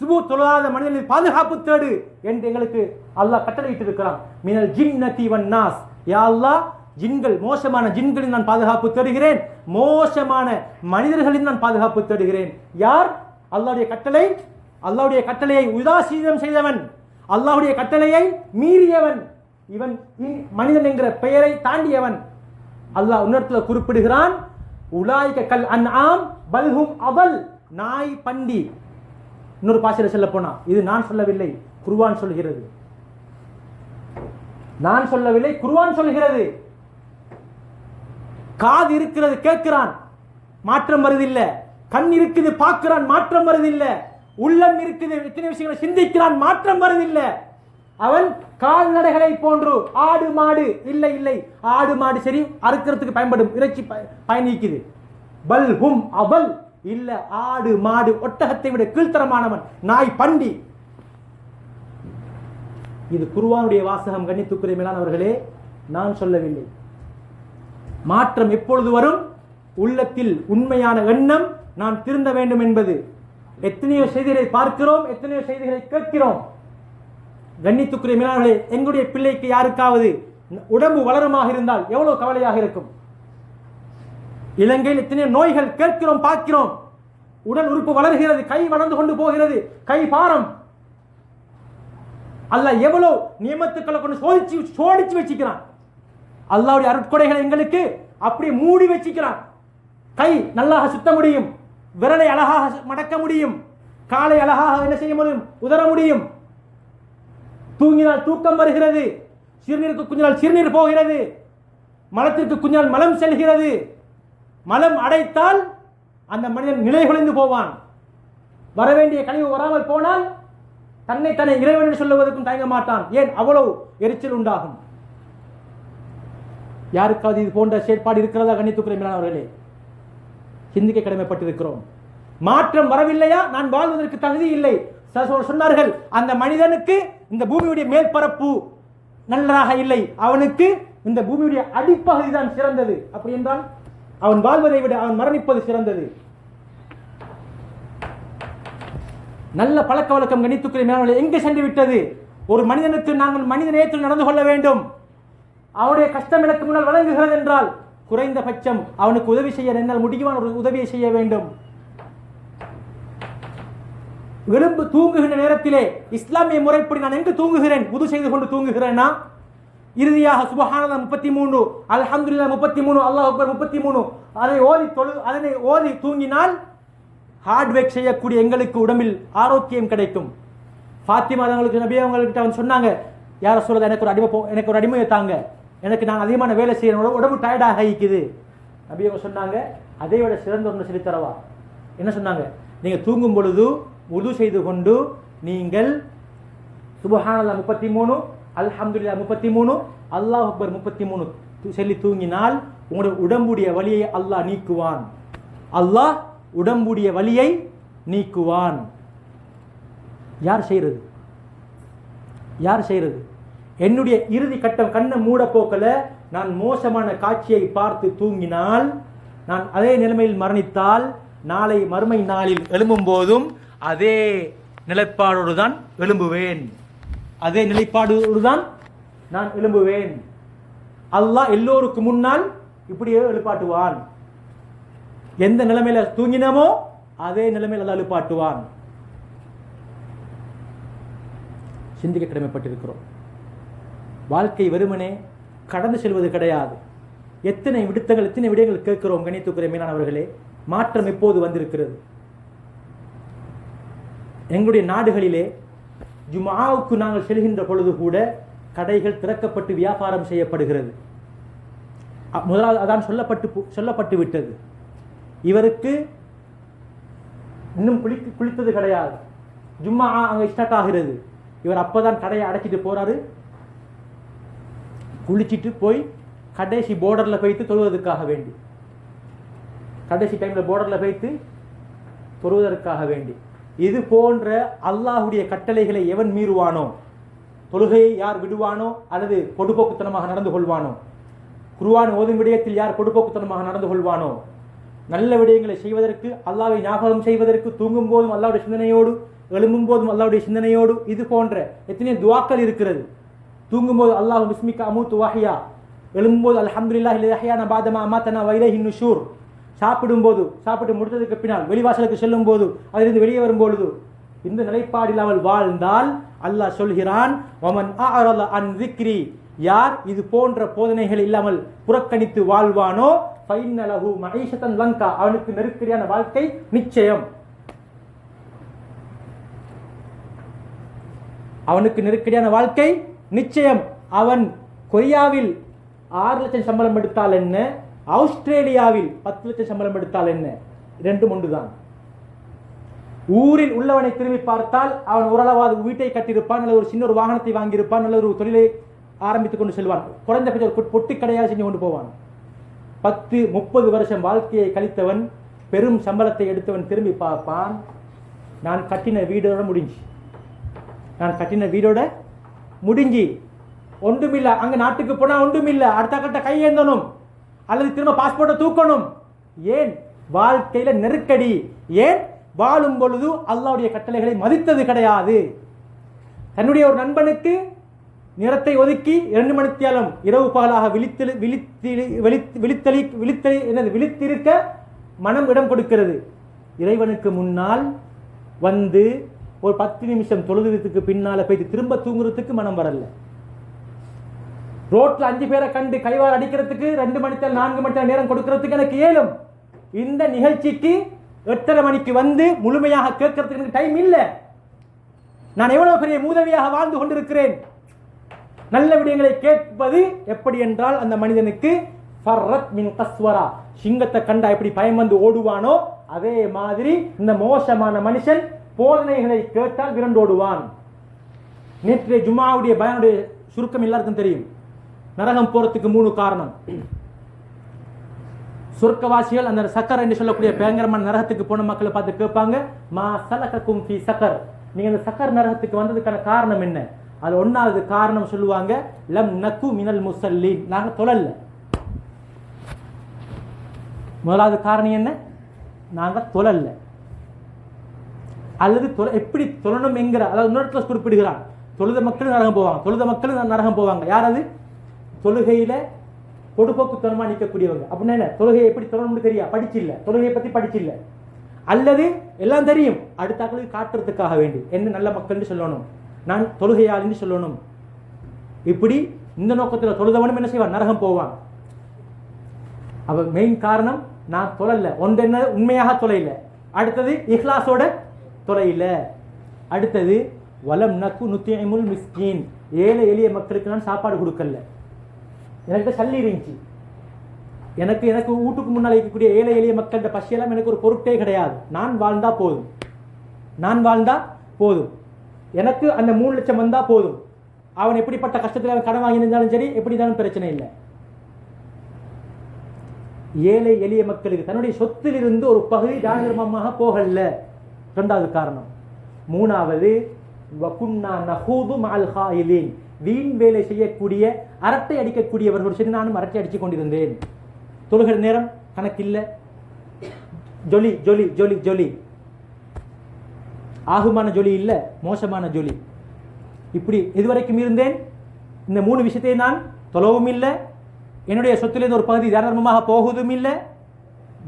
சுபு தொழாத மனிதனின் பாதுகாப்பு தேடு என்று எங்களுக்கு அல்லாஹ் கட்டளையிட்டு இருக்கிறான். மினல் ஜின்னதி வன் நாஸ், யா அல்லாஹ், ஜின்கள், மோசமான ஜின்களின் நான் பாதுகாப்பு தேடுகிறேன், மோசமான மனிதர்களின் நான் பாதுகாப்பு தேடுகிறேன். யார்? அல்லாஹ்வுடைய கட்டளை, அல்லாஹ்வுடைய கட்டளையை உதாசீனம் செய்தவன், அல்லாஹ்வுடைய கட்டளையை மீறியவன், இவன் மனிதன் என்கிற பெயரை தாண்டியவன். அல்லாஹ் இன்னொருத்துல குறிப்பிடுகிறான், உலாயிக கல் அன்ஆம் பல்ஹும் அதல், நாய் பண்டி. இன்னொரு பாஷையில சொல்ல போனா, இது நான் சொல்லவில்லை, குர்ஆன் சொல்கிறது. நான் சொல்லவில்லை, குர்ஆன் சொல்கிறது. காது இருக்கிறது, கேட்கிறான், மாற்றம் வருதில்லை. கண் இருக்குது, பார்க்கிறான், மாற்றம் வருதில்லை. உள்ளம் இருக்குது, எத்தனை விஷயங்களை சிந்திக்கிறான், மாற்றம் வருதில்லை. அவன் கால்நடைகளை போன்று, ஆடு மாடு இல்லை இல்லை, ஆடு மாடு சரி அறுக்கிறதுக்கு பயன்படும் இறைச்சி பயணிக்குது. பல் ஹும் அவல், இல்ல, ஆடு மாடு ஒட்டகத்தை விட கீழ்த்தரமானவன், நாய் பண்டி. இது குர்ஆனுடைய வாசகம். கண்ணியத்துக்குரிய மேலானவர்களே, நான் சொல்லவில்லை. மாற்றம் எப்பொழுது வரும்? உள்ளத்தில் உண்மையான எண்ணம், நான் திருந்த வேண்டும் என்பது. எத்தனையோ செய்திகளை பார்க்கிறோம், எத்தனையோ செய்திகளை கேட்கிறோம். கண்ணியத்துக்குரிய மேலானவர்களே, எங்களுடைய பிள்ளைக்கு யாருக்காவது உடம்பு வளருமாக இருந்தால் எவ்வளவு கவலையாக இருக்கும். இலங்கையில் எத்தனையோ நோய்கள் கேட்கிறோம், பார்க்கிறோம். உடல் உறுப்பு வளர்கிறது, கை வளர்ந்து கொண்டு போகிறது, கை பாரம். அல்லாஹ் எவ்வளவு நியமத்துக்களை கொண்டு சோடிச்சு வச்சுக்கிறான். அல்லாஹ்வுடைய அருட்கொடைகளை எங்களுக்கு அப்படி மூடி வச்சுக்கிறான். கை நல்லாக சுத்த முடியும், விரலை அழகாக மடக்க முடியும், காலை அழகாக என்ன செய்ய முடியும், உதற முடியும். தூங்கினால் தூக்கம் வருகிறது, சிறுநீருக்கு குஞ்சினால் சிறுநீர் போகிறது, மலத்திற்கு குஞ்சினால் மலம் செல்கிறது. மலம் அடைத்தால் அந்த மனிதன் நிலை குலைந்து போவான். வரவேண்டிய கழிவு வராமல் போனால் தன்னை இறைவன் என்று சொல்லுவதற்கும் தயங்க மாட்டான். ஏன்? அவ்வளவு எரிச்சல் உண்டாகும். யாருக்காவது இது போன்ற செயற்பாடு இருக்கிறதா கண்ணியத்துக்குரிய அவர்களே? சிந்திக்க கடமைப்பட்டிருக்கிறோம். மாற்றம் வரவில்லையா? நான் வாழ்வதற்கு தகுதி இல்லை. சொன்னார்கள், அந்த மனிதனுக்கு இந்த பூமியுடைய மேற்பரப்பு நன்றாக இல்லை, அவனுக்கு இந்த பூமியுடைய அடிப்பகுதி தான் சிறந்தது. அப்படி என்றால் அவன் வாழ்வதை விட அவன் மரணிப்பது சிறந்தது. நல்ல பழக்க வழக்கம் கணித்துக்குரிய எங்கே சென்று விட்டது? ஒரு மனிதனுக்கு நாங்கள் மனித நேயத்தில் நடந்து கொள்ள வேண்டும். அவனுடைய கஷ்டம் எனக்கு முன்னால் வழங்குகிறது என்றால் குறைந்தபட்சம் அவனுக்கு உதவி செய்ய என்னால் முடியுமான ஒரு உதவியை செய்ய வேண்டும். எலும்பு தூங்குகின்ற நேரத்திலே இஸ்லாமிய முறைப்படி நான் எங்கு தூங்குகிறேன்? உது செய்து கொண்டு தூங்குகிறேனா? இறுதியாக சுப்ஹானல்லாஹ் 33, அல்ஹம்துலில்லாஹ் 33, அல்லாஹ் அக்பர் 33 அதனை ஓதி தூங்கினால் ஹார்ட் ஒர்க் செய்யக்கூடிய எங்களுக்கு உடம்பில் ஆரோக்கியம் கிடைக்கும். ஃபாத்திமா அவங்களுக்கு நபி அவங்கள்ட்ட அவன் சொன்னாங்க, யார சொல்றது, எனக்கு ஒரு அடிமையை தாங்க, எனக்கு நான் அதிகமான வேலை செய்யணும், உடம்பு டயர்டாக இருக்குது. நபி அவங்க சொன்னாங்க, அதை விட சிறந்த ஒன்று சொல்லித்தரவா? என்ன சொன்னாங்க? நீங்க தூங்கும் பொழுது உது செய்து கொண்டு நீங்கள் சுப்ஹானல்லாஹ் 33, அல்ஹம்துலில்லாஹ் 33, அல்லாஹ் அக்பர் 33 சொல்லி தூங்கினால் உங்களுடைய உடம்புடைய வலியை அல்லாஹ் நீக்குவான். அல்லாஹ் உடம்புடைய வலியை நீக்குவான். யார் செய்யறது? யார் செய்யறது? என்னுடைய இறுதி கட்டம் கண்ணை மூட போக்கல நான் மோசமான காட்சியை பார்த்து தூங்கினால், நான் அதே நிலைமையில் மரணித்தால் நாளை மறுமை நாளில் எழும்பும் போதும் அதே நிலைப்பாடோடு தான் எழும்புவேன். அதே நிலைப்பாடோடு தான் நான் எழும்புவேன். அல்லாஹ் எல்லோருக்கு முன்னால் இப்படியே எழுப்பாட்டுவான். எந்த நிலைமையில தூங்கினமோ அதே நிலைமையில் அல்லாஹ் எழுப்பாட்டுவான். சிந்திக்க கடமைப்பட்டிருக்கிறோம். வாழ்க்கை வெறுமனே கடந்து செல்வது கிடையாது. எத்தனை விடயங்கள் கேட்கிறோம் கணித்துக்குரிய மேலானவர்களே. மாற்றம் எப்போது வந்திருக்கிறது? எங்களுடைய நாடுகளிலே ஜும்ஆவுக்கு நாங்கள் செல்கின்ற பொழுது கூட கடைகள் திறக்கப்பட்டு வியாபாரம் செய்யப்படுகிறது. முதலாவது அதான் சொல்லப்பட்டு விட்டது. இவருக்கு இன்னும் குளித்தது கிடையாது. ஜும்ஆ அங்கே ஸ்டார்ட் ஆகிறது. இவர் அப்பதான் கடையை அடைச்சிட்டு போறாரு. குளிச்சிட்டு போய் கடைசி போர்டர்ல போய்த்து தொழுவதற்காக வேண்டி, கடைசி டைம்ல போர்டர்ல போய்த்து தொழுவதற்காக வேண்டி. இது போன்ற அல்லாஹுடைய கட்டளைகளை எவன் மீறுவானோ, தொழுகையை யார் விடுவானோ அல்லது பொடுபோக்குத்தனமாக நடந்து கொள்வானோ, குர்ஆன் ஓதும் விடயத்தில் யார் பொடுபோக்குத்தனமாக நடந்து கொள்வானோ, நல்ல விடயங்களை செய்வதற்கு, அல்லாஹ்வை ஞாபகம் செய்வதற்கு, தூங்கும் போதும் அல்லாஹ்வுடைய சிந்தனையோடு, எழும்பும் போதும் அல்லாஹ்வுடைய சிந்தனையோடு, இது போன்ற எத்தனை துஆக்கள் இருக்கிறது. தூங்கும்போது அல்லாஹ் பிஸ்மிக அமூத்து வஹ்யா, எழும்பும்போது அல்ஹம்துலில்லாஹி அல்லதி அஹ்யானா பஅதமா அமாத்தனா வ இலைஹின் நுஷூர், சாப்பிட்டு முடித்ததுக்கு பின்னால் வெளிவாசலுக்கு செல்லும் போது, அதிலிருந்து வெளியே வரும்பொழுது இந்த நிலைப்பாடில் அவள் வாழ்ந்தால் அல்லாஹ் சொல்கிறான், வமன் அஅரத அன் ذிக்ரி, யார் இது போன்ற போதனைகள் இல்லாமல் புறக்கணித்து வாழ்வானோ ஃபைன்ன லஹு மஈஷத்தன் லங்கா, அவனுக்கு நெருக்கடியான வாழ்க்கை நிச்சயம். அவனுக்கு நெருக்கடியான வாழ்க்கை நிச்சயம். அவன் கொரியாவில் 6 லட்சம் சம்பளம் எடுத்தால் என்ன, ஆஸ்திரேலியாவில் 10 லட்சம் சம்பளம் எடுத்தால் என்ன, இரண்டும் ஒன்றுதான். ஊரில் உள்ளவனை திரும்பி பார்த்தால் அவன் ஓரளவாது வீட்டை கட்டியிருப்பான், அல்லது ஒரு சின்ன ஒரு வாகனத்தை வாங்கியிருப்பான், அல்லது ஒரு தொழிலை ஆரம்பித்துக் கொண்டு செல்வான், குறைந்தபட்சம் ஒரு பொட்டி கடையாக செஞ்சு கொண்டு போவான். 10-30 வருஷம் வாழ்க்கையை கழித்தவன், பெரும் சம்பளத்தை எடுத்தவன் திரும்பி பார்ப்பான், நான் கட்டின வீடோட முடிஞ்சு ஒன்றுமில்லை. அங்க நாட்டுக்கு போனா ஒன்றுமில்லை, அடுத்த கட்ட கையேந்தணும் அல்லது திரும்ப பாஸ்போர்ட்டை தூக்கணும். ஏன்? வாழ்க்கையில நெருக்கடி. ஏன்? வாழும் பொழுது அல்லாஹ்வுடைய கட்டளைகளை மதித்தது கிடையாது. தன்னுடைய ஒரு நண்பனுக்கு நேரத்தை ஒதுக்கி 2 மணித்தியாலம் இரவு பகலாக விழித்திருக்க மனம் இடம் கொடுக்கிறது. இறைவனுக்கு முன்னால் வந்து ஒரு 10 நிமிஷம் தொழுதுக்கு பின்னால போயிட்டு திரும்ப தூங்குறதுக்கு மனம் வரல. ரோட்ல 5 பேரை கண்டு கைவார் அடிக்கிறதுக்கு 2 மணித்தால் 4 மணித்தால் நேரம் கொடுக்கிறதுக்கு எனக்கு இயலும். இந்த நிகழ்ச்சிக்கு 8:30 மணிக்கு வந்து முழுமையாக கேட்கறதுக்கு எனக்கு டைம் இல்லை. நான் எவ்வளவு பெரிய மூதவியாக வாழ்ந்து கொண்டிருக்கிறேன். நல்ல விடயங்களை கேட்பது எப்படி என்றால், அந்த மனிதனுக்கு ஃபர்ரத் மின் கஸ்வரா, சிங்கத்தை கண்டா எப்படி பயம் வந்து ஓடுவானோ அதே மாதிரி இந்த மோசமான மனுஷன் போதனைகளை கேட்டால் விரண்டோடுவான். நேற்றைய ஜும்ஆவுடைய பயானுடைய சுருக்கம் எல்லாருக்கும் தெரியும். நரகம் போறதுக்கு 3 காரணம். சொர்க்கவாசிகள் அந்த சக்கர் என்று சொல்லக்கூடிய பயங்கரமான நரகத்துக்கு போன மக்களை பார்த்து கேட்பாங்க, மா சலகக்கும் ஃபீ சக்கர், நீங்க அந்த சக்கர் நரகத்துக்கு வந்ததுக்கான காரணம் என்ன? அது 1வது காரணம் சொல்லுவாங்க, லம் நக்கு மினல் முஸல்லீன், நாங்க தொழல. முதலாவது காரணம் என்ன? நாங்க தொழல. அல்லது எப்படி தொழணும் என்கிற, அதாவது இன்னொரு குறிப்பிடுகிறான், தொழுத மக்கள் நரகம் போவாங்க, தொழுத மக்கள் நரகம் போவாங்க. யார் அது? தொழுகையில பொடுபோக்குத்தனமா நிற்கக்கூடியவங்க. அப்படின்னா என்ன? தொழுகையை எப்படி தொழணும்னு தெரியா, படிச்சில்ல, தொழுகையை பத்தி படிச்சில்ல, அல்லது எல்லாம் தெரியும், அடுத்தாக்களுக்கு காட்டுறதுக்காக வேண்டி என்ன நல்ல மக்கள்னு சொல்லணும், நான் தொழுகையாளின்னு சொல்லணும். இப்படி இந்த நோக்கத்தில் தொழுதவனும் என்ன செய்வான்? நரகம் போவான். அவ மெயின் காரணம் நான் தொழல. ஒன்று என்ன? உண்மையாக தொலைல. அடுத்தது இஹ்லாஸோட தொலைல. அடுத்தது வலம் நக்கு நுத்தியமுல் மிஸ்கீன், ஏழை எளிய மக்களுக்கு நான் சாப்பாடு கொடுக்கல. எனக்கு சல்லி இருந்துச்சு, எனக்கு வீட்டுக்கு முன்னால் இருக்கக்கூடிய ஏழை எளிய மக்கள்கிட்ட பசியெல்லாம் எனக்கு ஒரு பொருட்டே கிடையாது. நான் வாழ்ந்தா போதும், நான் வாழ்ந்தா போதும், எனக்கு அந்த 3 லட்சம் வந்தா போதும். அவன் எப்படிப்பட்ட கஷ்டத்தில் அவன் கடன் வாங்கியிருந்தாலும் சரி, எப்படி இருந்தாலும் பிரச்சனை இல்லை. ஏழை எளிய மக்களுக்கு தன்னுடைய சொத்திலிருந்து ஒரு பகுதி தானியமாக போகல. 2வது காரணம். 3வது வகுன்னா நஹூது மஅல் ஹாயிலின், வீண் வேலை செய்யக்கூடிய அரட்டை அடிக்கக்கூடியவர்கள். சரி, நானும் அரட்டை அடிச்சு கொண்டிருந்தேன். தொழுகிற நேரம் கணக்கில்லை, ஜொலி ஜொலி ஜொலி ஜொலி, ஆகுமான ஜொலி இல்லை, மோசமான ஜொலி. இப்படி இதுவரைக்கும் இருந்தேன். இந்த 3 விஷயத்தை நான் தொழவும் இல்லை, என்னுடைய சொத்திலிருந்து ஒரு பகுதி தர்மமாக போகுவதும் இல்லை,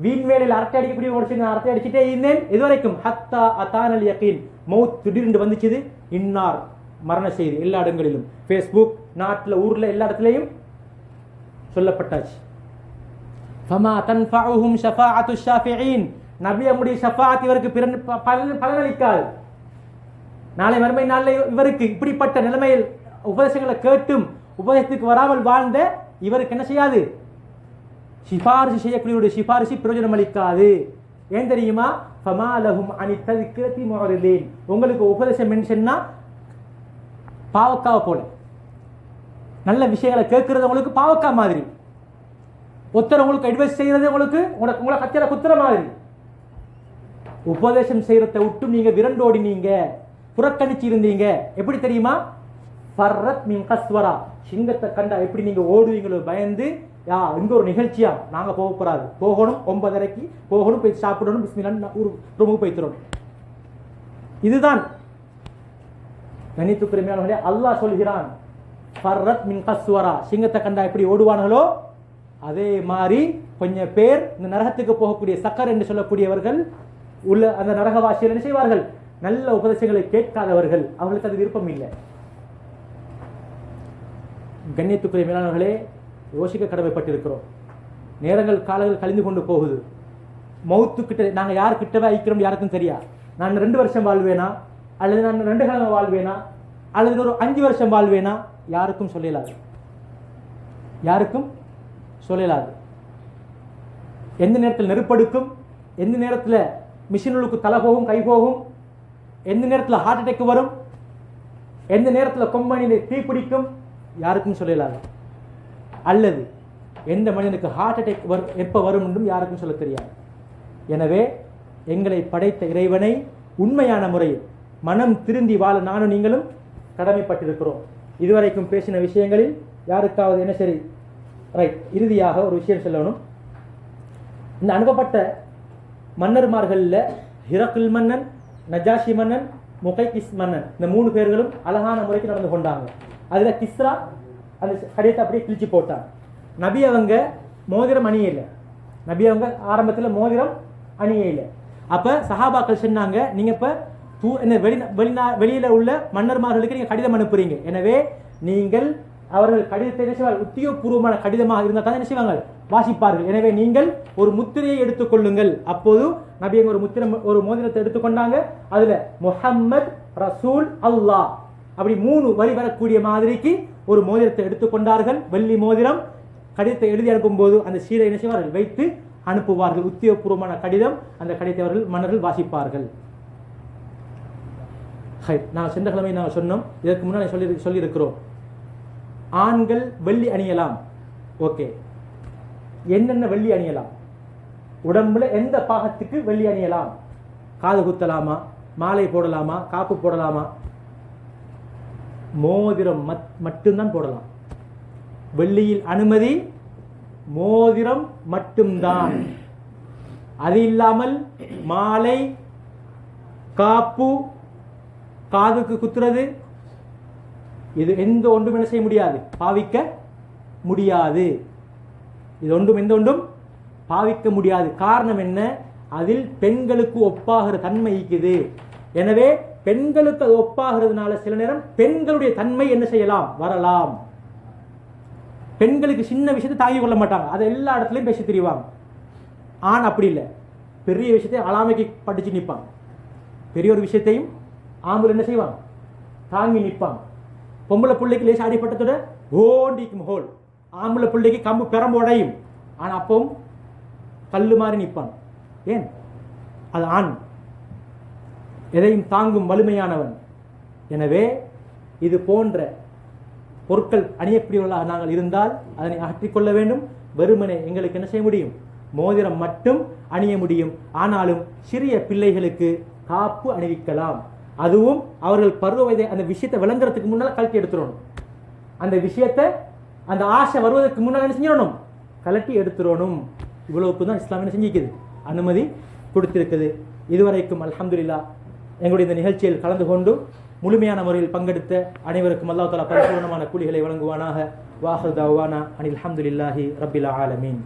வீண் வேலையில் அரட்டை அடிக்கக்கூடிய ஒரு நான் அரட்டை அடிச்சுட்டே இருந்தேன். இதுவரைக்கும் ஹத்தா அத்தானல் யகீன், மௌத் திடீர்னு வந்துச்சுது. இன்னார் மரண செய்தி எல்லா இடங்களிலும், ஃபேஸ்புக், நாட்டில், ஊரில், எல்லா இடத்துலையும் சொல்லப்பட்டாச்சு. ஃபமா தன்ஃபஉஹும் ஷஃபாஅத்து ஷாஃபிஈன், நபியமுடைய ஷஃபாஅத் இவருக்கு பலனளிக்காது. நாளை மறுமை நாளில் இவருக்கு இப்படிப்பட்ட நிலைமையில் உபதேசங்களை கேட்டும் உபதேசத்துக்கு வராமல் வாழ்ந்த இவருக்கு என்ன செய்யாது? சிபாரிசு செய்யக்கூடிய சிபாரிசு பிரயோஜனம் அளிக்காது. ஏன் தெரியுமா? ஃபமா லஹும் அனி தذ்கிரதி முஅரிதீன், உங்களுக்கு உபதேசம் மென்ஷன்னா பாவக்காவை போல, நல்ல விஷயங்களை கேட்கறது உங்களுக்கு பாவக்கா மாதிரி, ஒருத்தர் உங்களுக்கு அட்வைஸ் செய்யறது உங்களுக்கு உங்களை கத்திர குத்துற மாதிரி. உபதேசம் செய்யறதை விட்டு நீங்க விரண்டோடினீங்க, புறக்கணிச்சு இருந்தீங்க. எப்படி தெரியுமா? ஃபர்ரத் மின் கஸ்வரா, சிங்கத்தை கண்டா எப்படி நீங்க ஓடுவீங்களோ பயந்து, இங்க ஒரு நிகழ்ச்சியா நாங்க போகக்கூடாது, போகணும் 9:30க்கு போகணும், போய் சாப்பிடணும், பிஸ்மில்லா ஒரு ரூமுக்கு போய் தரணும். இதுதான் கணித்துக்குரிமையானவர்களே, அல்லாஹ் சொல்கிறான், ஃபர்ரத் மின் கஸ்வரா, சிங்கத்தை கண்டா எப்படி ஓடுவார்களோ அதே மாதிரி கொஞ்சம் பேர் இந்த நரகத்துக்கு போகக்கூடிய சக்கர் என்று சொல்லக்கூடியவர்கள் உள்ள அந்த நரகவாசிகள் என்ன செய்வார்கள்? நல்ல உபதேசங்களை கேட்காதவர்கள், அவர்களுக்கு அது விருப்பம் இல்லை. கண்ணியத்துக்குரிய மேலானவர்களே, யோசிக்க கடமைப்பட்டிருக்கிறோம். நேரங்கள் காலங்கள் கழிந்து கொண்டு போகுது. மௌத்துக்கிட்ட நாங்கள் யார் கிட்டவே ஐக்கிறோம் யாருக்கும் தெரியா. நான் 2 வருஷம் வாழ்வேனா, அல்லது நான் 2 காலம் வாழ்வேனா, அல்லது ஒரு 5 வருஷம் வாழ்வேனா, யாருக்கும் சொல்லலாது, யாருக்கும் சொல்லலாது. எந்த நேரத்தில் நெருப்படுக்கும், எந்த நேரத்தில் மிஷினுக்கு தலை போகும், கை போகும், எந்த நேரத்தில் ஹார்ட் அட்டாக் வரும், எந்த நேரத்தில் கொம்பனியில் தீ பிடிக்கும், யாருக்கும் சொல்லலாது. அல்லது எந்த மனிதனுக்கு ஹார்ட் அட்டாக் எப்போ வரும் என்றும் யாருக்கும் சொல்ல தெரியாது. எனவே எங்களை படைத்த இறைவனை உண்மையான முறையில் மனம் திருந்தி வாழ நானும் நீங்களும் கடமைப்பட்டிருக்கிறோம். இதுவரைக்கும் பேசின விஷயங்களில் யாருக்காவது என்ன சரி ரைட். இறுதியாக ஒரு விஷயம் சொல்லணும். இந்த அனுப்பப்பட்ட மன்னர்மார்களில் ஹிரக்குல் மன்னன், நஜாஷி மன்னன், முகைகிஸ் மன்னன், இந்த 3 பேர்களும் அழகான முறைக்கு நடந்து கொண்டாங்க. அதில் கிஸ்ரா அந்த கடிதத்தை அப்படியே கிழிச்சு போட்டான். நபி அவங்க மோதிரம் அணியலை. நபி அவங்க ஆரம்பத்தில் மோதிரம் அணியலை. அப்போ சஹாபாக்கள் சொன்னாங்க, நீங்கள் இப்போ வெளியில் உள்ள மன்னர்மார்களுக்கு நீங்கள் கடிதம் அனுப்புறீங்க, எனவே நீங்கள் அவர்கள் கடிதத்தை என்ன செய்வார்கள்? உத்தியோகபூர்வமான கடிதமாக இருந்தால் தான் என்ன செய்வாங்க? வாசிப்பார்கள். எனவே நீங்கள் ஒரு முத்திரையை எடுத்துக்கொள்ளுங்கள். அப்போது நபி ஒரு மோதிரத்தை எடுத்துக்கொண்டாங்க. அதுல முஹம்மத் ரசூல் அல்லாஹ் அப்படி 3 வரி வரக்கூடிய மாதிரிக்கு ஒரு மோதிரத்தை எடுத்துக்கொண்டார்கள். வெள்ளி மோதிரம். கடிதத்தை எழுதி அனுப்பும் போது அந்த சீலை என்ன செய்வார்கள்? வைத்து அனுப்புவார்கள். உத்தியோகபூர்வமான கடிதம். அந்த கடிதத்தை அவர்கள் மன்னர்கள் வாசிப்பார்கள். நான் சென்ற கிழமை நாங்கள் சொன்னோம், இதற்கு முன்னாடி சொல்லியிருக்கிறோம். ஆண்கள் வெள்ளி அணியலாம். ஓகே, என்னென்ன வெள்ளி அணியலாம்? உடம்புல எந்த பாகத்துக்கு வெள்ளி அணியலாம்? காது குத்தலாமா, மாலை போடலாமா, காப்பு போடலாமா? மோதிரம் மட்டும்தான் போடலாம். வெள்ளியில் அனுமதி மோதிரம் மட்டும்தான். அது இல்லாமல் மாலை, காப்பு, காதுக்கு குத்துறது, இது எந்த ஒன்றும் என்ன செய்ய முடியாது, பாவிக்க முடியாது. இது ஒன்றும் எந்த ஒன்றும் பாவிக்க முடியாது. காரணம் என்ன? அதில் பெண்களுக்கு ஒப்பாகிற தன்மை இருக்குது. எனவே பெண்களுக்கு அது ஒப்பாகிறதுனால சில நேரம் பெண்களுடைய தன்மை என்ன செய்யலாம், வரலாம். பெண்களுக்கு சின்ன விஷயத்தை தாங்கிக் கொள்ள மாட்டாங்க, அதை எல்லா இடத்துலையும் பேசி தெரிவாங்க. ஆண் அப்படி இல்லை, பெரிய விஷயத்தை அலாமைக்கு படிச்சு நிற்பாங்க. பெரிய ஒரு விஷயத்தையும் ஆம்பளை என்ன செய்வாங்க, தாங்கி நிற்பாங்க. பொம்பளை பிள்ளைக்கு லேசா அடிப்பட்டதோட ஓண்டிக்கும் ஹோல், ஆம்பளை பிள்ளைக்கு கம்பு பெரம்பு உடையும். ஆனால் அப்பவும் கல்லு மாதிரி நிற்பான். ஏன்? அது ஆண், எதையும் தாங்கும் வலிமையானவன். எனவே இது போன்ற பொருட்கள் அணியக்கூடியவர்களாக நாங்கள் இருந்தால் அதனை அகற்றிக்கொள்ள வேண்டும். வெறுமனே எங்களுக்கு என்ன செய்ய முடியும், மோதிரம் மட்டும் அணிய முடியும். ஆனாலும் சிறிய பிள்ளைகளுக்கு காப்பு அணிவிக்கலாம். அதுவும் அவர்கள் பருவ வயதை அந்த விஷயத்தை விளங்குறதுக்கு முன்னால் கழட்டி எடுத்துடணும். அந்த விஷயத்தை அந்த ஆசை வருவதற்கு முன்னால் என்ன செஞ்சிடணும், கலட்டி எடுத்துடணும். இவ்வளவுக்கு தான் இஸ்லாம் என்ன செஞ்சிக்குது, அனுமதி கொடுத்திருக்குது. இதுவரைக்கும் அல்ஹம்துலில்லாஹ் எங்களுடைய இந்த நிகழ்ச்சியில் கலந்து கொண்டு முழுமையான முறையில் பங்கெடுத்த அனைவருக்கும் அல்லாஹ் தஆலா பரிபூர்ணமான கூலிகளை வழங்குவானாக. வாஹிர் தஅவானா அனில் ஹம்துலில்லாஹி ரப்பில் ஆலமீன்.